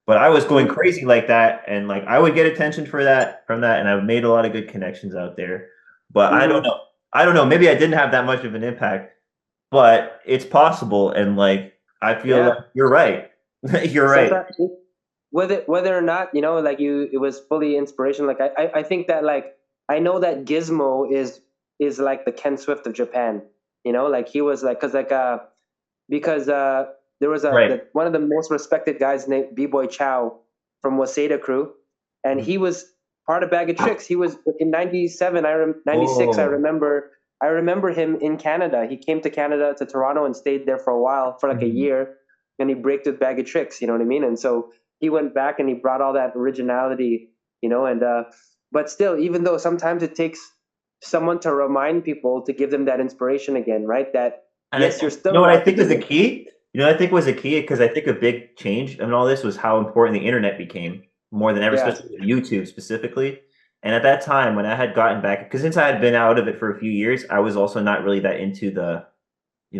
But I was going crazy like that, and like I would get attention for that from that, and I've made a lot of good connections out there. But I don't Mhm. know. I don't know. Maybe I didn't have that much of an impact, but it's possible. And like I feel like Yeah. you're right. You're right. Sometimes, whether or not, like it was fully inspiration. Like I think that, like, I know that Gizmo is like the Ken Swift of Japan. Like he was like, because there was Right. one of the most respected guys named Bboy Chow from Waseda Crew, and he was part of Bag of Tricks. He was in '97. 96. Oh. I remember him in Canada. He came to Canada, to Toronto, and stayed there for a while, for like a Mhm. year, and he braked with Bag of Tricks. You know what I mean? And so he went back and he brought all that originality. And but still, even though sometimes it takes someone to remind people, to give them that inspiration again, right? That And yes, you're you still know what I allowed to think was do the it. key? I think was a key, because I think a big change in all this was how important the internet became more than ever, Yeah. especially with YouTube specifically. And at that time, when I had gotten back, because since I had been out of it for a few years, I was also not really that into the,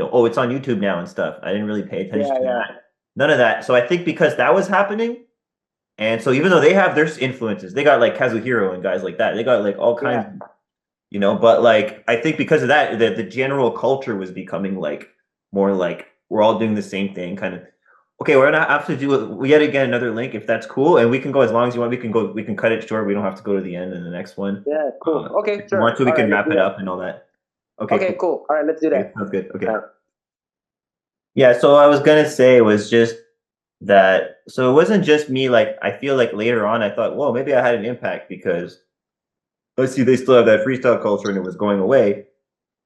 oh, it's on YouTube now and stuff. I didn't really pay attention Yeah. to Yeah. that. None of that. So I think because that was happening, and so even though they have their influences, they got like Kazuhiro and guys like that. They got like all Yeah. kinds, but like I think because of that, the general culture was becoming like more like we're all doing the same thing, kind of. Okay, we're gonna have to do yet again another link if that's cool, and we can go as long as you want. We can cut it short. We don't have to go to the end in the next one. Yeah. Cool. Okay. If you Sure. want to, we All right. can Let's wrap do it that. up and all that. Okay, Okay. cool. Cool. All right. Let's do Okay, that. sounds good. Okay. All right. Yeah, so I was gonna say was just that. So it wasn't just me. Like I feel like later on, I thought, well, maybe I had an impact because let's see, they still have that freestyle culture and it was going away.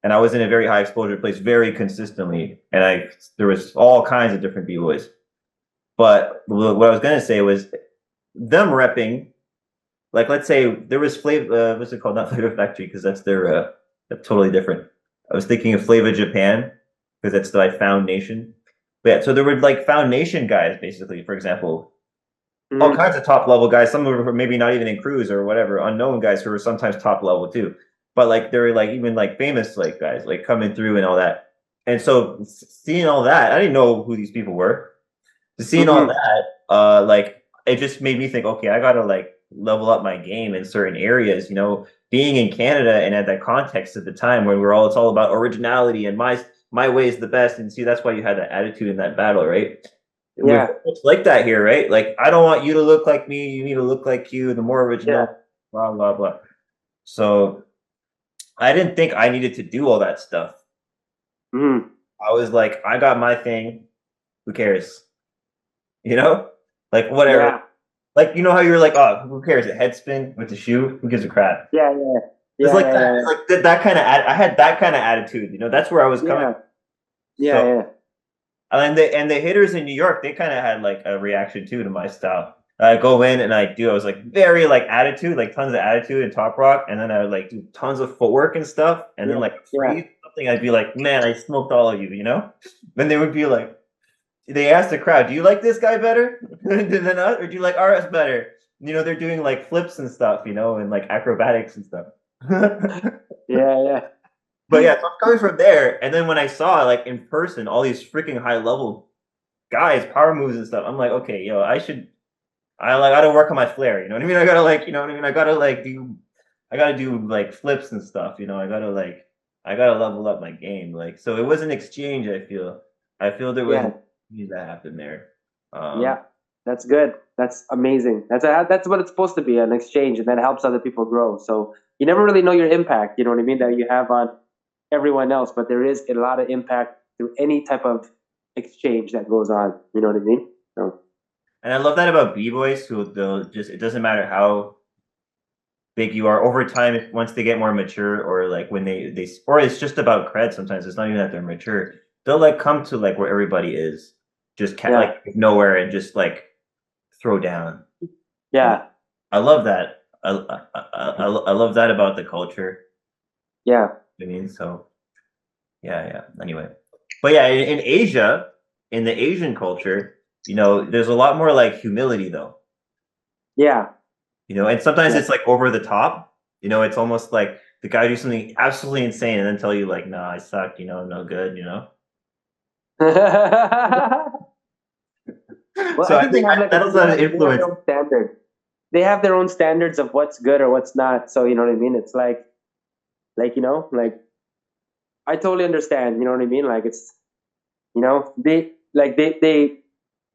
And I was in a very high exposure place very consistently, and there was all kinds of different b-boys. But what I was gonna say was them repping, like let's say there was Flavor, what's it called? Not Flavor Factory, because that's totally different. I was thinking of Flavor Japan, because that's the like, Found Nation. But yeah, so there were like Found Nation guys, basically, for example, all Mhm. kinds of top level guys. Some of them were maybe not even in crews or whatever, unknown guys who were sometimes top level too. But like they were like even like famous like guys like coming through and all that. And so seeing all that, I didn't know who these people were. Seeing all Mhm. that, like it just made me think, okay, I gotta like level up my game in certain areas. Being in Canada and at that context at the time when it's all about originality and my way is the best. And see, that's why you had that attitude in that battle, right? We're Yeah. very much like that here, right? Like I don't want you to look like me. You need to look like you. The more Yeah. original, blah blah blah. So I didn't think I needed to do all that stuff. Mhm. I was like, I got my thing. Who cares? You know, like whatever. Yeah. Like how you're like, oh, who cares? A head spin with the shoe. Who gives a crap? Yeah. Yeah. It's Yeah. like that. Yeah. It's like that kind of. I had that kind of attitude. That's where I was coming. Yeah. Yeah. So Yeah. and the hitters in New York, they kind of had like a reaction too to my style. I go in and I was like very like attitude, like tons of attitude and top rock, and then I would like do tons of footwork and stuff, and then Yeah. like Yeah. freeze something, I'd be like, man, I smoked all of you. Then they would be like, they asked the crowd, do you like this guy better than us, or do you like RS better? They're doing like flips and stuff, and like acrobatics and stuff. Yeah. Yeah. But yeah, so I'm coming from there, and then when I saw like in person all these freaking high level guys, power moves and stuff, I'm like, okay, yo, I gotta work on my flair. You know what I mean? I gotta like, you know what I mean? I gotta do like flips and stuff. You know, I gotta level up my game. Like, so it was an exchange. I feel there was Yeah. an exchange that happened there. Yeah, that's good. That's amazing. That's what it's supposed to be, an exchange, and that helps other people grow. So you never really know your impact, you know what I mean, that you have on everyone else, but there is a lot of impact through any type of exchange that goes on. You know what I mean? So, And I love that about b-boys who they'll just, it doesn't matter how big you are over time, once they get more mature, or like when they or it's just about cred sometimes, it's not even that they're mature, they'll like come to like where everybody is, just like nowhere, and just like throw down. yeah. And I love that. I love that about the culture. Yeah. I mean, so yeah. Anyway, but yeah, in Asia, in the Asian culture, you know, there's a lot more like humility though. Yeah. You know, and sometimes it's like over the top. You know, it's almost like the guy do something absolutely insane and then tell you like, "Nah, I suck. You know, I'm no good." You know. Well, So I I think they think have like that was an they have influence. their own standard. They have their own standards of what's good or what's not. So you know what I mean? It's like you know, like I totally understand. You know what I mean? Like it's, you know, they.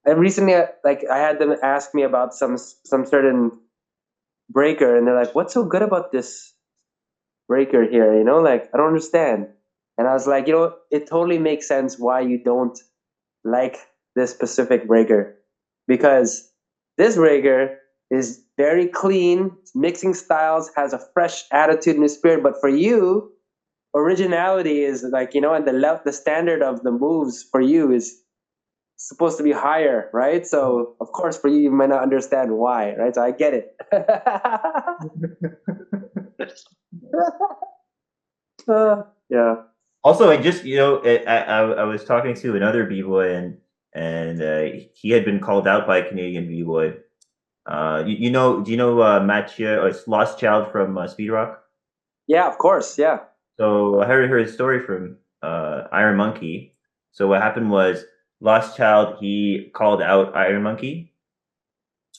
And recently, like I had them ask me about some certain breaker, and they're like, "What's so good about this breaker here?" You know, like I don't understand. And I was like, you know, it totally makes sense why you don't like this specific breaker, because this breaker is very clean, mixing styles, has a fresh attitude and spirit. But for you, originality is like, you know, and the standard of the moves for you is supposed to be higher, right? So of course for you, you might not understand why, right? So I get it. Yeah. Also, I just, you know, I was talking to another b-boy, and he had been called out by a Canadian b-boy. You know, do you know Mathieu or Lost Child from Speed Rock? Yeah, of course. Yeah. So I heard a story from Iron Monkey. So what happened was Lost Child, he called out Iron Monkey,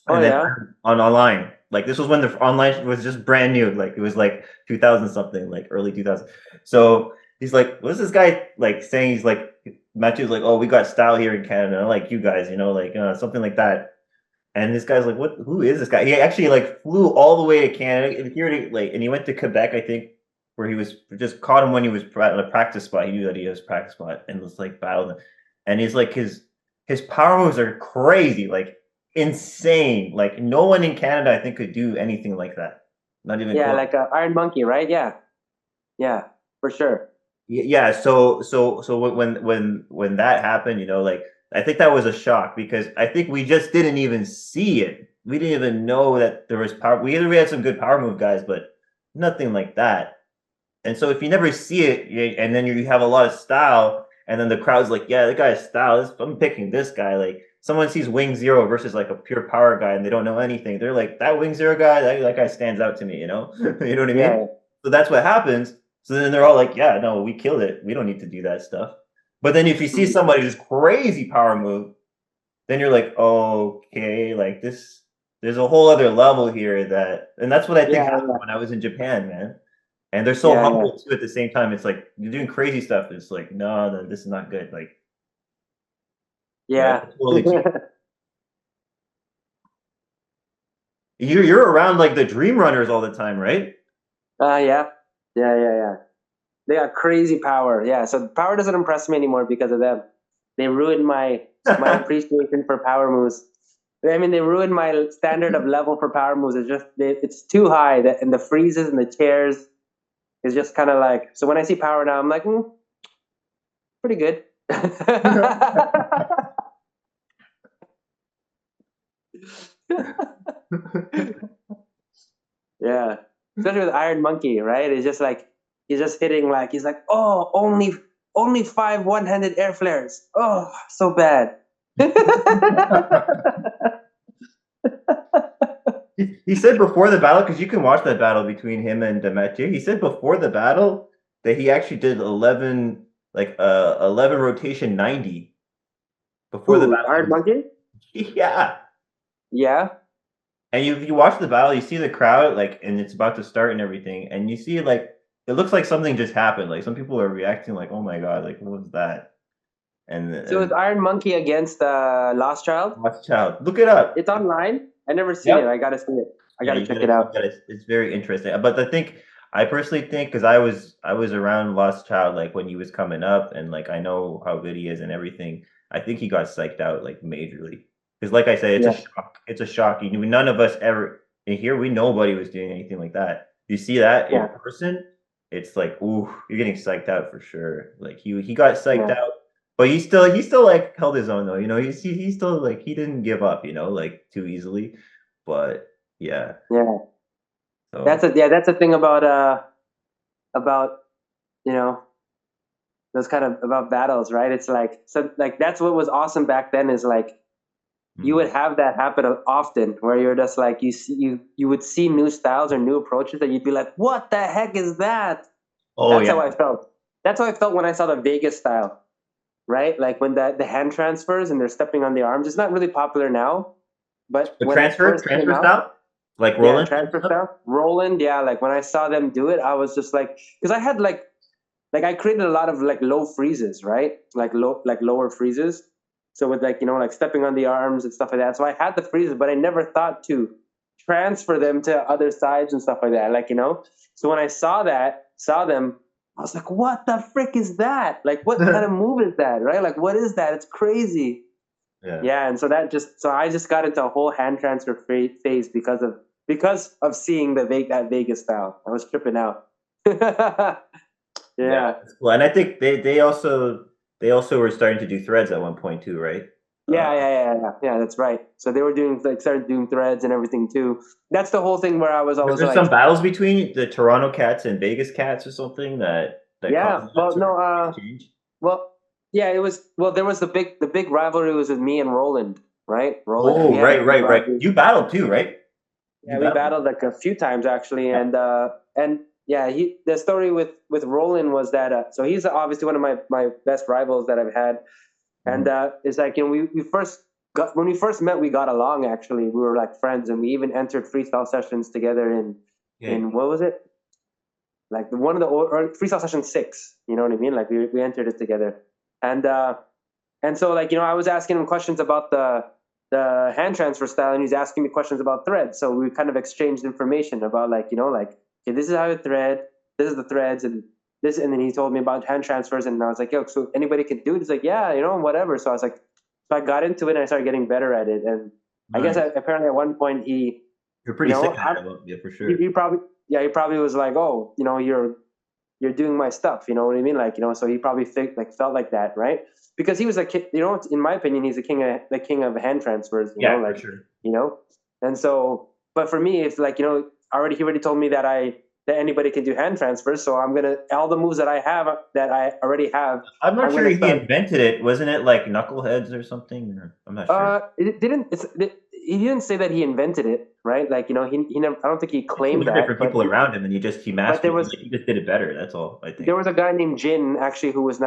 Oh and then yeah. on online, like this was when the online was just brand new, like it was like 2000 something, like early 2000. So he's like, what's this guy like saying? He's like, Matthew's like, oh, we got style here in Canada, like you guys, you know, like something like that. And this guy's like, what? Who is this guy? He actually like flew all the way to Canada, and here, like, and he went to Quebec, I think, where he was just caught him when he was at a practice spot. He knew that he was practice spot, and was like battled. And he's like, his power moves are crazy, like insane. Like no one in Canada, I think, could do anything like that. Not even Yeah, close. like Iron Monkey, right? Yeah. Yeah, for sure. Yeah. So when that happened, you know, like I think that was a shock, because I think we just didn't even see it. We didn't even know that there was power. We had some good power move guys, but nothing like that. And so if you never see it, and then you have a lot of style, and then the crowd's like, yeah, that guy's style. I'm picking this guy. Like someone sees Wing Zero versus like a pure power guy, and they don't know anything. They're like, that Wing Zero guy, that guy stands out to me. You know, you know what I mean? Yeah. So that's what happens. So then they're all like, yeah, no, we killed it. We don't need to do that stuff. But then if you see somebody who's crazy power move, then you're like, okay, like this, there's a whole other level here and that's what I think happened when I was in Japan, man. And they're so humble too at the same time. It's like you're doing crazy stuff. It's like, no, this is not good. Like, Yeah. totally you're around like the Dream Runners all the time, right? Yeah. Yeah. They got crazy power. Yeah. So power doesn't impress me anymore because of them. They ruined my appreciation for power moves. I mean, they ruined my standard of level for power moves. It's just it's too high. And the freezes and the chairs is just kind of like. So when I see power now, I'm like, pretty good. Yeah, especially with Iron Monkey, right? It's just like he's just hitting like he's like, oh, only 5 one-handed air flares. Oh, so bad. He said before the battle, because you can watch that battle between him and Mathieu. He said before the battle that he actually did 11 rotation 90 before the Ooh, battle. Iron Monkey? Yeah. Yeah. And if you watch the battle, you see the crowd like, and it's about to start and everything, and you see like it looks like something just happened. Like some people are reacting like, "Oh my god, like what was that?" So it's And Iron Monkey against Lost Child. Watch Child, look it up. It's online. I never seen it. Yep. I gotta see it. I Yeah, gotta you check gotta, it out. it's very interesting. But I personally think, because I was around Lost Child like when he was coming up, and like I know how good he is and everything. I think he got psyched out like majorly. Because like I said, it's a Yeah. shock. It's a shock. None of us ever in here. Nobody was doing anything like that. You see that in Yeah. person, it's like, ooh, you're getting psyched out for sure. Like he got psyched Yeah. out, but he still like held his own though. He still like he didn't give up. Like too easily. But yeah, Yeah. so That's the thing about you know those kind of about battles, right? It's like so like that's what was awesome back then is like you would have that happen often where you're just like you would see new styles or new approaches that you'd be like, what the heck is that? oh That's yeah, how I felt. That's how I felt when I saw the Vegas style, right? Like when the hand transfers and they're stepping on the arms. It's not really popular now, but the when it first came transfer out, style, like yeah, Roland. transfer style, Roland, yeah. Like when I saw them do it, I was just like, because I had like I created a lot of like low freezes, right? Like lower freezes. So with like like stepping on the arms and stuff like that. So I had the freezes, but I never thought to transfer them to other sides and stuff like that. Like So when I saw them, I was like, what the frick is that? Like what kind of move is that? Right? Like what is that? It's crazy. Yeah. Yeah, and so I just got into a whole hand transfer phase because of seeing that Vegas style. I was tripping out. Yeah, Yeah. that's cool. And I think they also were starting to do threads at one point too, right? Yeah. That's right. So they were started doing threads and everything too. That's the whole thing where I was Was always there like, some battles between the Toronto Cats and Vegas Cats or something that yeah. caused that Well, sort no. of exchange? Well, yeah. It was. Well, there was the big rivalry was with me and Roland, right? Roland. We Oh, had a big right. rivalry. You battled too, right? You Yeah, we battled. battled like a few times actually, Yeah. and yeah, the story with Roland was that so he's obviously one of my best rivals that I've had, and it's like we first got when we first met we got along actually we were like friends and we even entered freestyle sessions together Yeah. in what was it like one of the or freestyle session 6, you know what I mean, like we entered it together, and so like I was asking him questions about the hand transfer style and he's asking me questions about threads, so we kind of exchanged information about like like okay, this is how you thread, this is the threads and this, and then he told me about hand transfers and I was like, yo, so anybody can do it? He's like, yeah, whatever. So I was like, so I got into it and I started getting better at it, and I guess Nice. apparently at one point You're pretty sick I, at it, yeah, for sure. he probably was like, oh, you're doing my stuff, you know what I mean? Like, so he probably felt like that, right? Because he was like, in my opinion, he's the king of hand transfers, Yeah, like, for sure. and so, but for me, it's like, he already told me that that anybody can do hand transfers. So I'm going to, all the moves that I already have. I'm not I'm sure gonna he start- invented it. Wasn't it like Knuckleheads or something? I'm not sure. He didn't say that he invented it, right? Like, he never, I don't think he He claimed learned it that, from but people around him, and he mastered there it. was, Like, he just did it better. That's all I think. there was a guy named Jin actually who was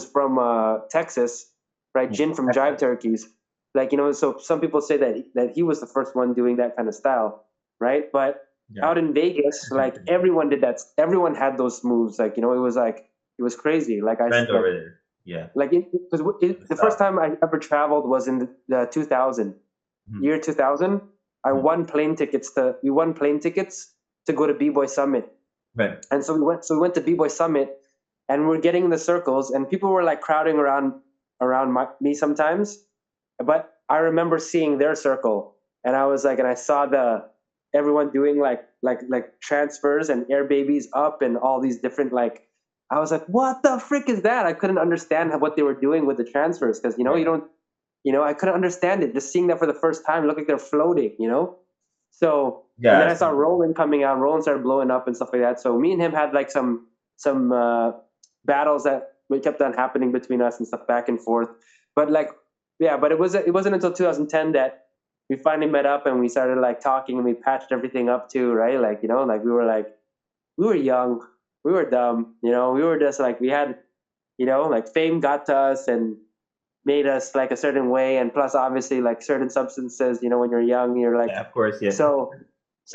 from Texas, right? Jin from Jive Turkeys. Like, so some people say that he was the first one doing that kind of style, right? But out in Vegas, like everyone did that. Everyone had those moves. Like, it was crazy. Like Trend over there. Yeah. Like because the first time I ever traveled was in the 2000 year 2000. We won plane tickets to go to B-Boy Summit. Right. And so we went to B-Boy Summit and we're getting in the circles and people were like crowding around me sometimes. But I remember seeing their circle and I was like, and I saw everyone doing like transfers and air babies up and all these different like, I was like, what the frick is that? I couldn't understand what they were doing with the transfers because, you don't, I couldn't understand it. Just seeing that for the first time, look like they're floating, So, Yeah. and then I saw Roland coming out. Roland started blowing up and stuff like that. So me and him had like some battles that kept on happening between us and stuff back and forth. But like, yeah, but it wasn't until 2010 that we finally met up and we started like talking and we patched everything up too, right? Like, like we were young. we were dumb. We were just like we had, like fame got to us and made us like a certain way, and plus obviously like certain substances. When you're young, you're like Yeah, of course, yeah. so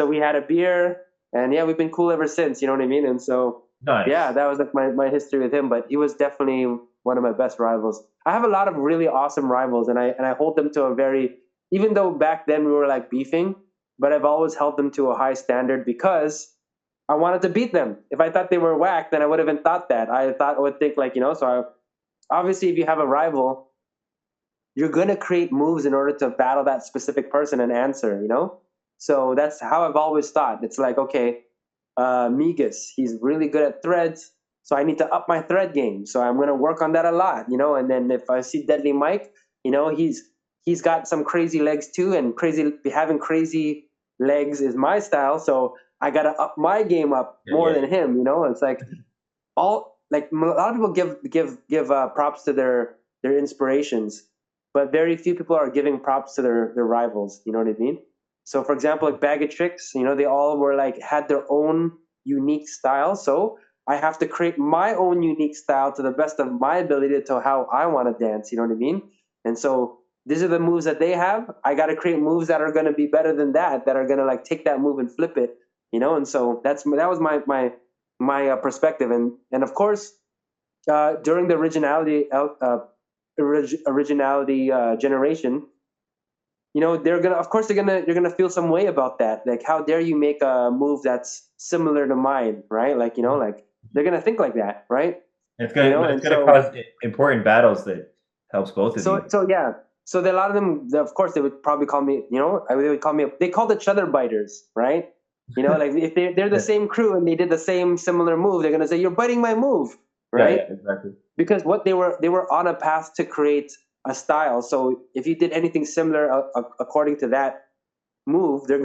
we had a beer, and yeah, we've been cool ever since. You know what I mean? And so Nice. yeah, that was like my history with him. But he was definitely one of my best rivals. I have a lot of really awesome rivals, and I hold them to a very, even though back then we were like beefing, but I've always held them to a high standard because I wanted to beat them. If I thought they were whack, then I would have even thought that. I would think like so. Obviously, if you have a rival, you're gonna create moves in order to battle that specific person and answer. So that's how I've always thought. It's like, okay, Migas, he's really good at threads, so I need to up my thread game. So I'm gonna work on that a lot. And then if I see Deadly Mike, he's got some crazy legs too, and having crazy legs is my style. So I gotta up my game up more than him. It's like all like a lot of people give props to their inspirations, but very few people are giving props to their rivals. You know what I mean? So, for example, like Bag of Tricks, they all were like had their own unique style. So I have to create my own unique style to the best of my ability to how I want to dance. You know what I mean? And so these are the moves that they have. I got to create moves that are going to be better than that are going to like take that move and flip it. And so that was my perspective. And of course, during the originality generation, you're gonna feel some way about that. Like, how dare you make a move that's similar to mine, right? Like, like they're gonna think like that, right? It's gonna cause important battles that helps both of you. So yeah. So a lot of them, of course, they would probably call me, they called each other biters, right? Like if they're the same crew and they did the same similar move, they're gonna say, "You're biting my move," right? Yeah, exactly. Because what they were on a path to create a style. So if you did anything similar according to that move, they'd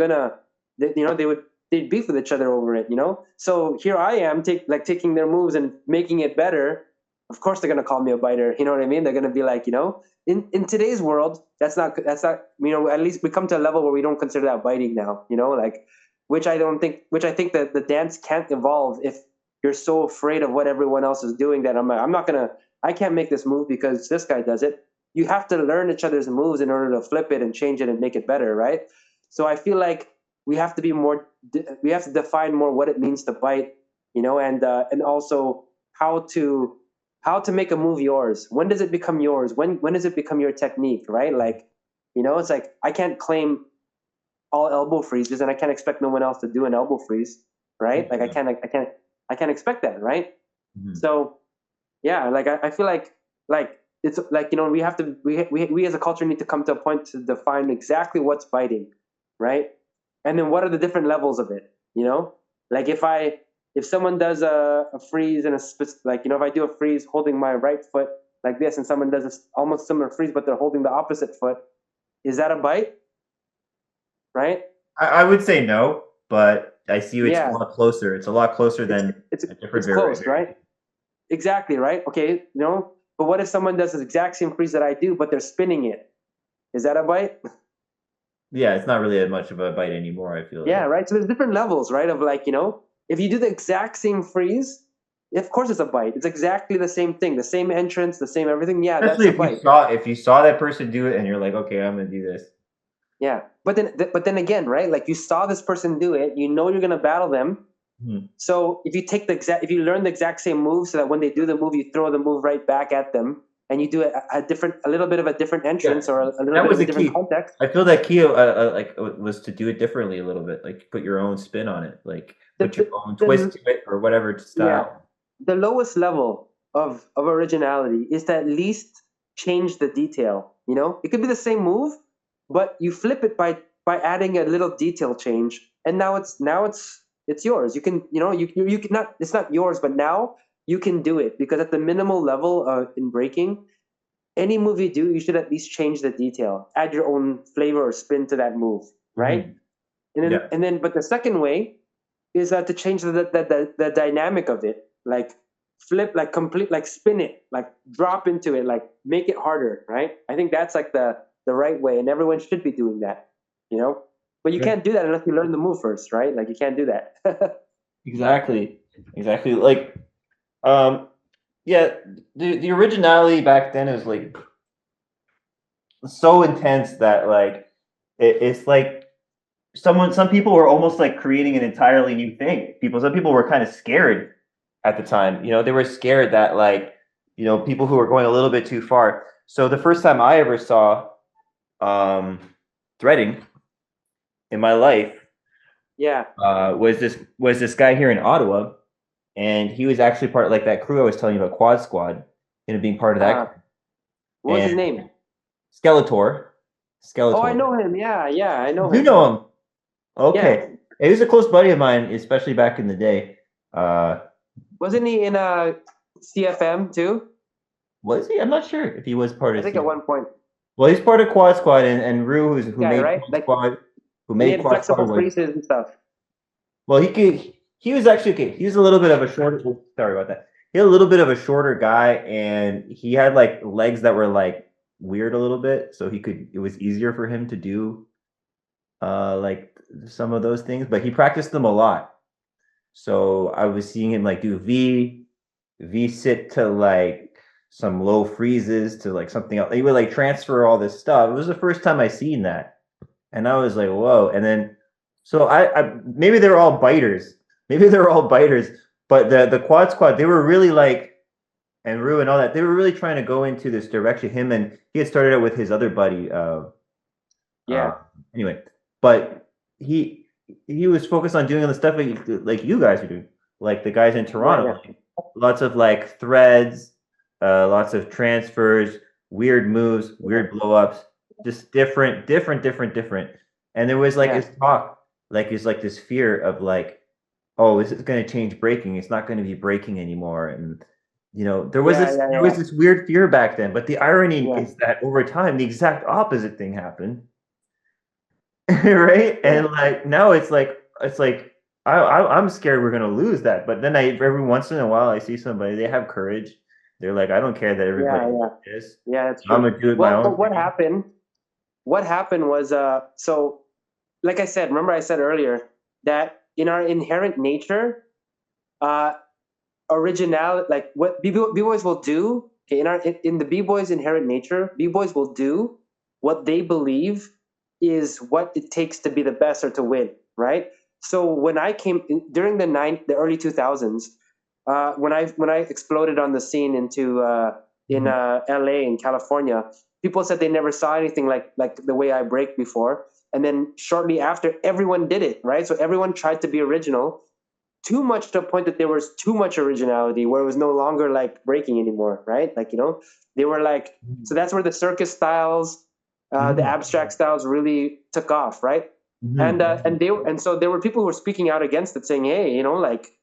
beef with each other over it. So here I am taking their moves and making it better. Of course they're gonna call me a biter. You know what I mean? They're gonna be like, in today's world, that's not at least we come to a level where we don't consider that biting now. Like which I think that the dance can't evolve if you're so afraid of what everyone else is doing that I can't make this move because this guy does it. You have to learn each other's moves in order to flip it and change it and make it better, right? So I feel like we have to define more what it means to bite, and also how to make a move yours. When does it become yours? When does it become your technique, right? Like, it's like I can't claim all elbow freezes and I can't expect no one else to do an elbow freeze, right? Like I can't expect that, right? Mm-hmm. So yeah, like I feel like it's like we as a culture need to come to a point to define exactly what's biting, right? And then what are the different levels of it? Like if someone does a freeze and if I do a freeze holding my right foot like this, and someone does a almost similar freeze but they're holding the opposite foot, is that a bite? Right? I would say no, but I see it's a lot closer. It's a lot closer than it's close, right? Exactly, right? Okay, but what if someone does the exact same freeze that I do, but they're spinning it? Is that a bite? Yeah, it's not really as much of a bite anymore, I feel. Yeah, right? So there's different levels, right? Of like, if you do the exact same freeze, of course it's a bite. It's exactly the same thing, the same entrance, the same everything. Yeah, especially that's a bite. If you saw that person do it and you're like, okay, I'm going to do this. Yeah, but then again, right? Like you saw this person do it, you're going to battle them. Mm-hmm. So if you learn the exact same move, so that when they do the move, you throw the move right back at them, and you do a little bit of a different entrance or a little bit of a different context. I feel that key was to do it differently a little bit, like put your own spin on it, like put your own twist to it or whatever style. Yeah. The lowest level of originality is to at least change the detail. It could be the same move, but you flip it by adding a little detail change, and now it's yours. You can you can not, it's not yours, but now you can do it, because at the minimal level in breaking, any move you do, you should at least change the detail, add your own flavor or spin to that move, right? Mm-hmm. And then but the second way is to change the dynamic of it, like flip, like complete, like spin it, like drop into it, like make it harder, right? I think that's like the right way, and everyone should be doing that, But you can't do that unless you learn the move first, right? Like you can't do that. Exactly. exactly. Like, yeah, the originality back then is like so intense that like it's like some people were almost like creating an entirely new thing. Some people were kind of scared at the time. You know, they were scared that like, you know, people who were going a little bit too far. So the first time I ever saw threading in my life Yeah. Was this guy here in Ottawa, and he was actually part of like that crew I was telling you about, Quad Squad, and being part of that crew. What was his And name? Skeletor. Oh, I Skeletor. know him. Yeah, yeah, I know You him. know him. Yeah. Okay. He was a close buddy of mine, especially back in the day. Wasn't he in CFM too? Was he? I'm not sure if he was part I of think at one point. Well, he's part of Quad Squad, and Rue, who Yeah, made right? Quad Like, Squad, who and he made had Quad Squad flexible was freezes and stuff. well, he was actually okay. He was a little bit of a shorter. Sorry about that. He had a little bit of a shorter guy, and he had like legs that were like weird a little bit, so it was easier for him to do like some of those things. But he practiced them a lot. So I was seeing him like do V sit to like some low freezes to like something else. He would like transfer all this stuff. It was the first time I seen that, and I was like, whoa. And then so I maybe they're all biters. Maybe they're all biters. But the Quad Squad, they were really like, and Rue and all that, they were really trying to go into this direction. Him, and he had started out with his other buddy. Yeah. Anyway, but he was focused on doing all the stuff like you guys are doing, like the guys in Toronto. Yeah. Like, lots of like threads, lots of transfers, weird moves, weird blow ups, just different. And there was like this talk, like it's like this fear of like, oh, this is going to change breaking. It's not going to be breaking anymore. And you know, there was this weird fear back then. But the irony is that over time, the exact opposite thing happened. Right? And like now it's like I'm scared we're gonna lose that. But then every once in a while I see somebody, they have courage. They're like, I don't care that everybody is. Yeah, that's true. I'm gonna do it my own. But what happened? What happened was so like I said, remember I said earlier that in our inherent nature, originality, like what b-boys will do, okay, in the b-boys inherent nature, b-boys will do what they believe is what it takes to be the best or to win, right? So when I came during the early 2000s, when I exploded on the scene in LA in California, people said they never saw anything like the way I break before. And then shortly after, everyone did it, right? So everyone tried to be original, too much to a point that there was too much originality where it was no longer like breaking anymore, right? Like, you know, they were like, so that's where the circus styles, the abstract styles really took off, right? And so there were people who were speaking out against it, saying, hey, you know, like,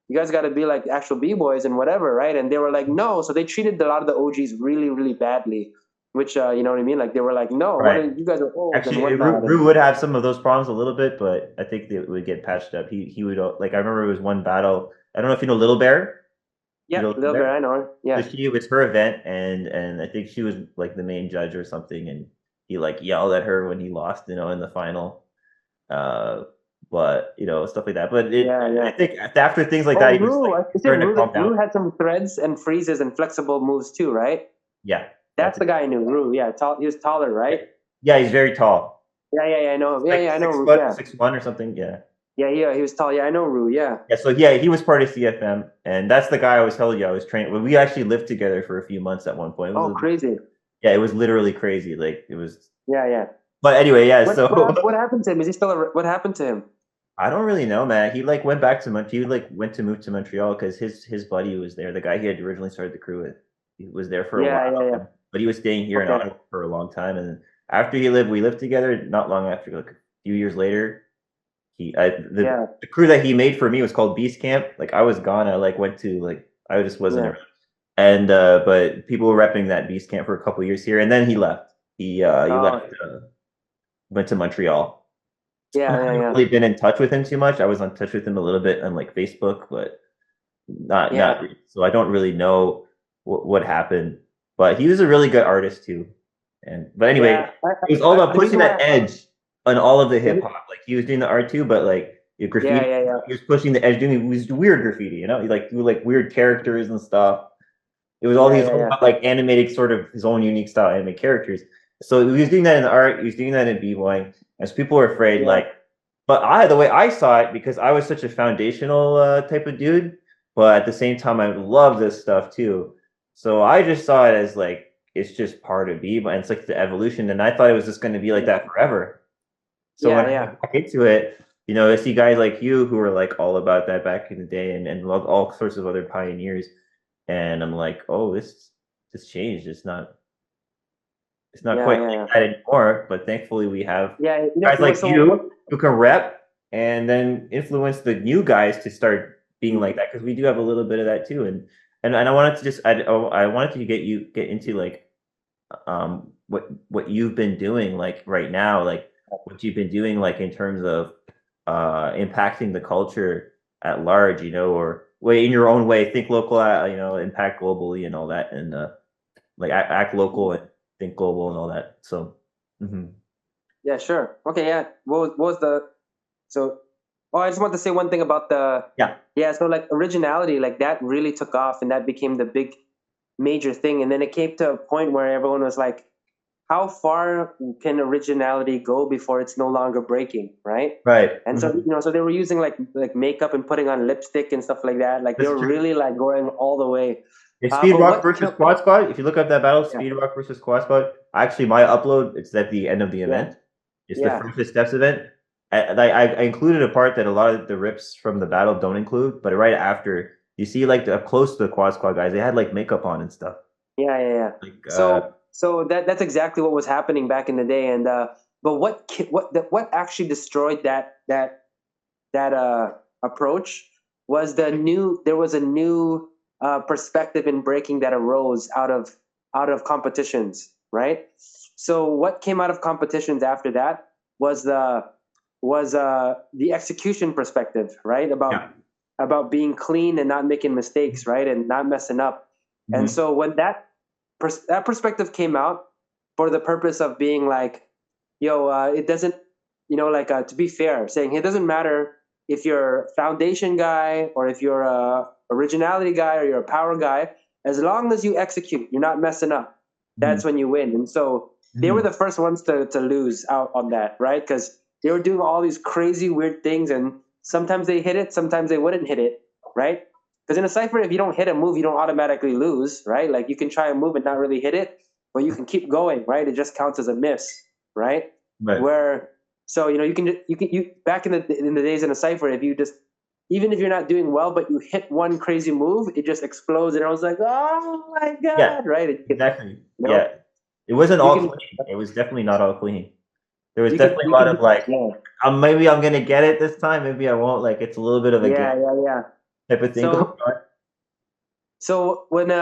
you guys got to be like actual b-boys and whatever, right? And they were like, no. So they treated a lot of the OGs really, really badly, which you know what I mean? Like they were like, no, right. You guys are old. Actually, Rue would have some of those problems a little bit, but I think they would get patched up. He would like, I remember it was one battle. I don't know if you know Little Bear. Yeah, Little Bear, I know her. Yeah. So it was her event, and I think she was like the main judge or something, and he like yelled at her when he lost, you know, in the final. But you know, stuff like that. But I think after things like that, he was like starting to calm down. Rue had some threads and freezes and flexible moves too, right? Yeah, that's the guy I knew. Rue, yeah, tall. He was taller, right? Yeah, he's very tall. Yeah, I know him. I know Rue. 6'1" or something. Yeah. Yeah, he was tall. Yeah, I know Rue. Yeah. Yeah, so yeah, he was part of CFM, and that's the guy I was telling you I was training. Well, we actually lived together for a few months at one point. Crazy. Yeah, it was literally crazy. Like it was. Yeah. But anyway, yeah. What happened to him? Is he still? What happened to him? I don't really know, man. He like went back to Montreal. He like went to move to Montreal because his buddy was there. The guy he had originally started the crew with, he was there for a while. Yeah. But he was staying here in Ottawa for a long time. And after we lived together. Not long after, like a few years later, the crew that he made for me was called Beast Camp. Like I was gone. I like went to like I just wasn't around. And but people were repping that Beast Camp for a couple of years here, and then he left. He left, went to Montreal. I haven't really been in touch with him too much. I was in touch with him a little bit on like Facebook, but not really. So I don't really know what happened. But he was a really good artist too. But anyway, it was all about pushing that edge on all of the hip hop. Like he was doing the art too, but like Your graffiti. yeah. He was pushing the edge, doing these weird graffiti. You know, he like do like weird characters and stuff. It was all these like animated sort of his own unique style animated characters. So he was doing that in the art. He was doing that in b-boying. As people were afraid, like, but the way I saw it, because I was such a foundational type of dude, but at the same time, I love this stuff too. So I just saw it as like it's just part of b-boy, and it's like the evolution. And I thought it was just going to be like that forever. So when I got into it, you know, I see guys like you who were like all about that back in the day, and all sorts of other pioneers. And I'm like, oh, this changed. It's not quite like that anymore. But thankfully, we have guys like you who can rep and then influence the new guys to start being like that, because we do have a little bit of that too. And I wanted to just I wanted to get into like what you've been doing like right now, like what you've been doing like in terms of impacting the culture at large, you know, or way in your own way, think local, you know, impact globally and all that, and like act local and think global and all that. So yeah, sure, okay, yeah. What was the so? Oh, I just want to say one thing about the So like originality, like that really took off, and that became the big major thing. And then it came to a point where everyone was like, how far can originality go before it's no longer breaking, right? Right. And so, you know, so they were using like makeup and putting on lipstick and stuff like that. Like they were really like going all the way. Speed Rock versus Quad Squad. If you look up that battle, Speed Rock versus Quad Squad. Actually, my upload, it's at the end of the event. It's the first steps event. I included a part that a lot of the rips from the battle don't include, but right after, you see like up close to the Quad Squad guys, they had like makeup on and stuff. Yeah. Like, so that's exactly what was happening back in the day. And but what actually destroyed that approach was there was a new perspective in breaking that arose out of competitions, right? So what came out of competitions after that was the execution perspective, right? About being clean and not making mistakes, right? And not messing up. And so when that perspective came out for the purpose of being like, it doesn't, like to be fair, saying it doesn't matter if you're a foundation guy or if you're a originality guy or you're a power guy, as long as you execute, you're not messing up. That's when you win. And so they were the first ones to lose out on that, right? Because they were doing all these crazy weird things, and sometimes they hit it, sometimes they wouldn't hit it, right? Because in a cipher, if you don't hit a move, you don't automatically lose, right? Like you can try a move and not really hit it, but you can keep going, right? It just counts as a miss, right? So you can back in the days in a cipher, if you just, even if you're not doing well, but you hit one crazy move, it just explodes, and I was like, oh my god, right? Exactly. Yeah, it wasn't all clean. It was definitely not all clean. There was definitely a lot of like, maybe I'm gonna get it this time, maybe I won't. Like it's a little bit of a type of thing. So when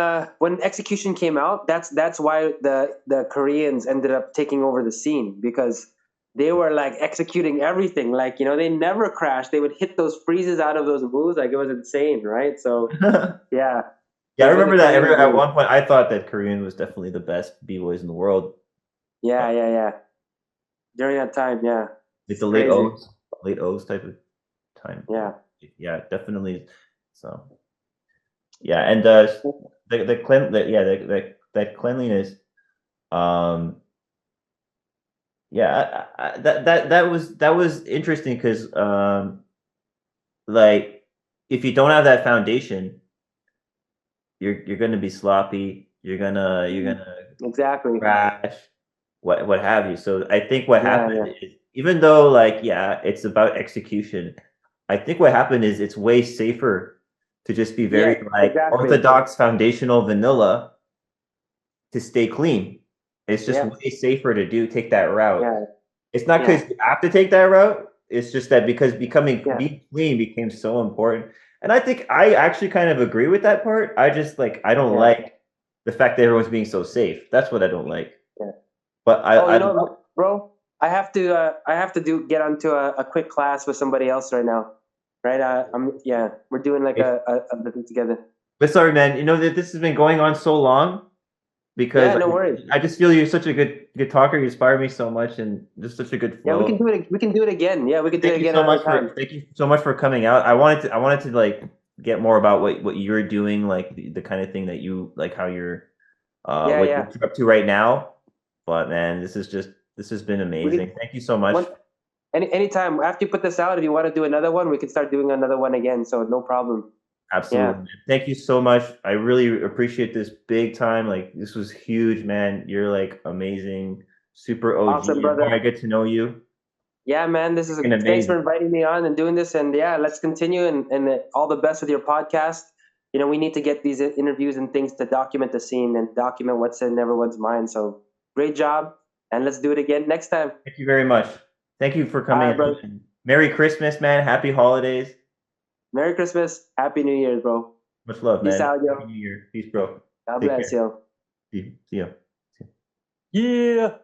execution came out, that's why the Koreans ended up taking over the scene, because they were like executing everything. Like, they never crashed. They would hit those freezes out of those moves. Like it was insane, right? So yeah. Yeah, I remember that. At one point, I thought that Korean was definitely the best b-boys in the world. Yeah. During that time, yeah. It's the late O's type of time. Yeah, definitely. So, yeah, and that cleanliness. That was interesting because like if you don't have that foundation, you're gonna be sloppy. You're gonna exactly crash, what have you. So I think what happened is, even though like it's about execution, I think what happened is it's way safer to just be very orthodox, foundational, vanilla to stay clean. It's just way safer to take that route. It's not because you have to take that route. It's just that because being clean became so important. And I think I actually kind of agree with that part. I just I don't like the fact that everyone's being so safe. That's what I don't like. But bro, I have to get onto a quick class with somebody else right now. Right? We're doing like a business together. But sorry, man. This has been going on so long. because no worries. I just feel you're such a good talker. You inspire me so much, and just such a good Yeah, flow. we can do it. We can do it again. Yeah, we can do it again another time. Thank you so much for coming out. I wanted to like get more about what you're doing, like the kind of thing that you like, how you're what you're up to right now. But man, this has been amazing. Thank you so much. Anytime after you put this out, if you want to do another one, we can start doing another one again. So no problem. Absolutely. Yeah. Thank you so much. I really appreciate this big time. Like this was huge, man. You're like amazing, super OG. Awesome, brother. I get to know you. Yeah, man. Thanks for inviting me on and doing this. And yeah, let's continue and all the best with your podcast. You know, we need to get these interviews and things to document the scene and document what's in everyone's mind. So great job. And let's do it again next time. Thank you very much. Thank you for coming. Bro. Merry Christmas, man. Happy holidays. Merry Christmas. Happy New Year's, bro. Much love, man. Peace out, yo. Happy New Year. Peace, bro. God bless, yo. See you. Yeah.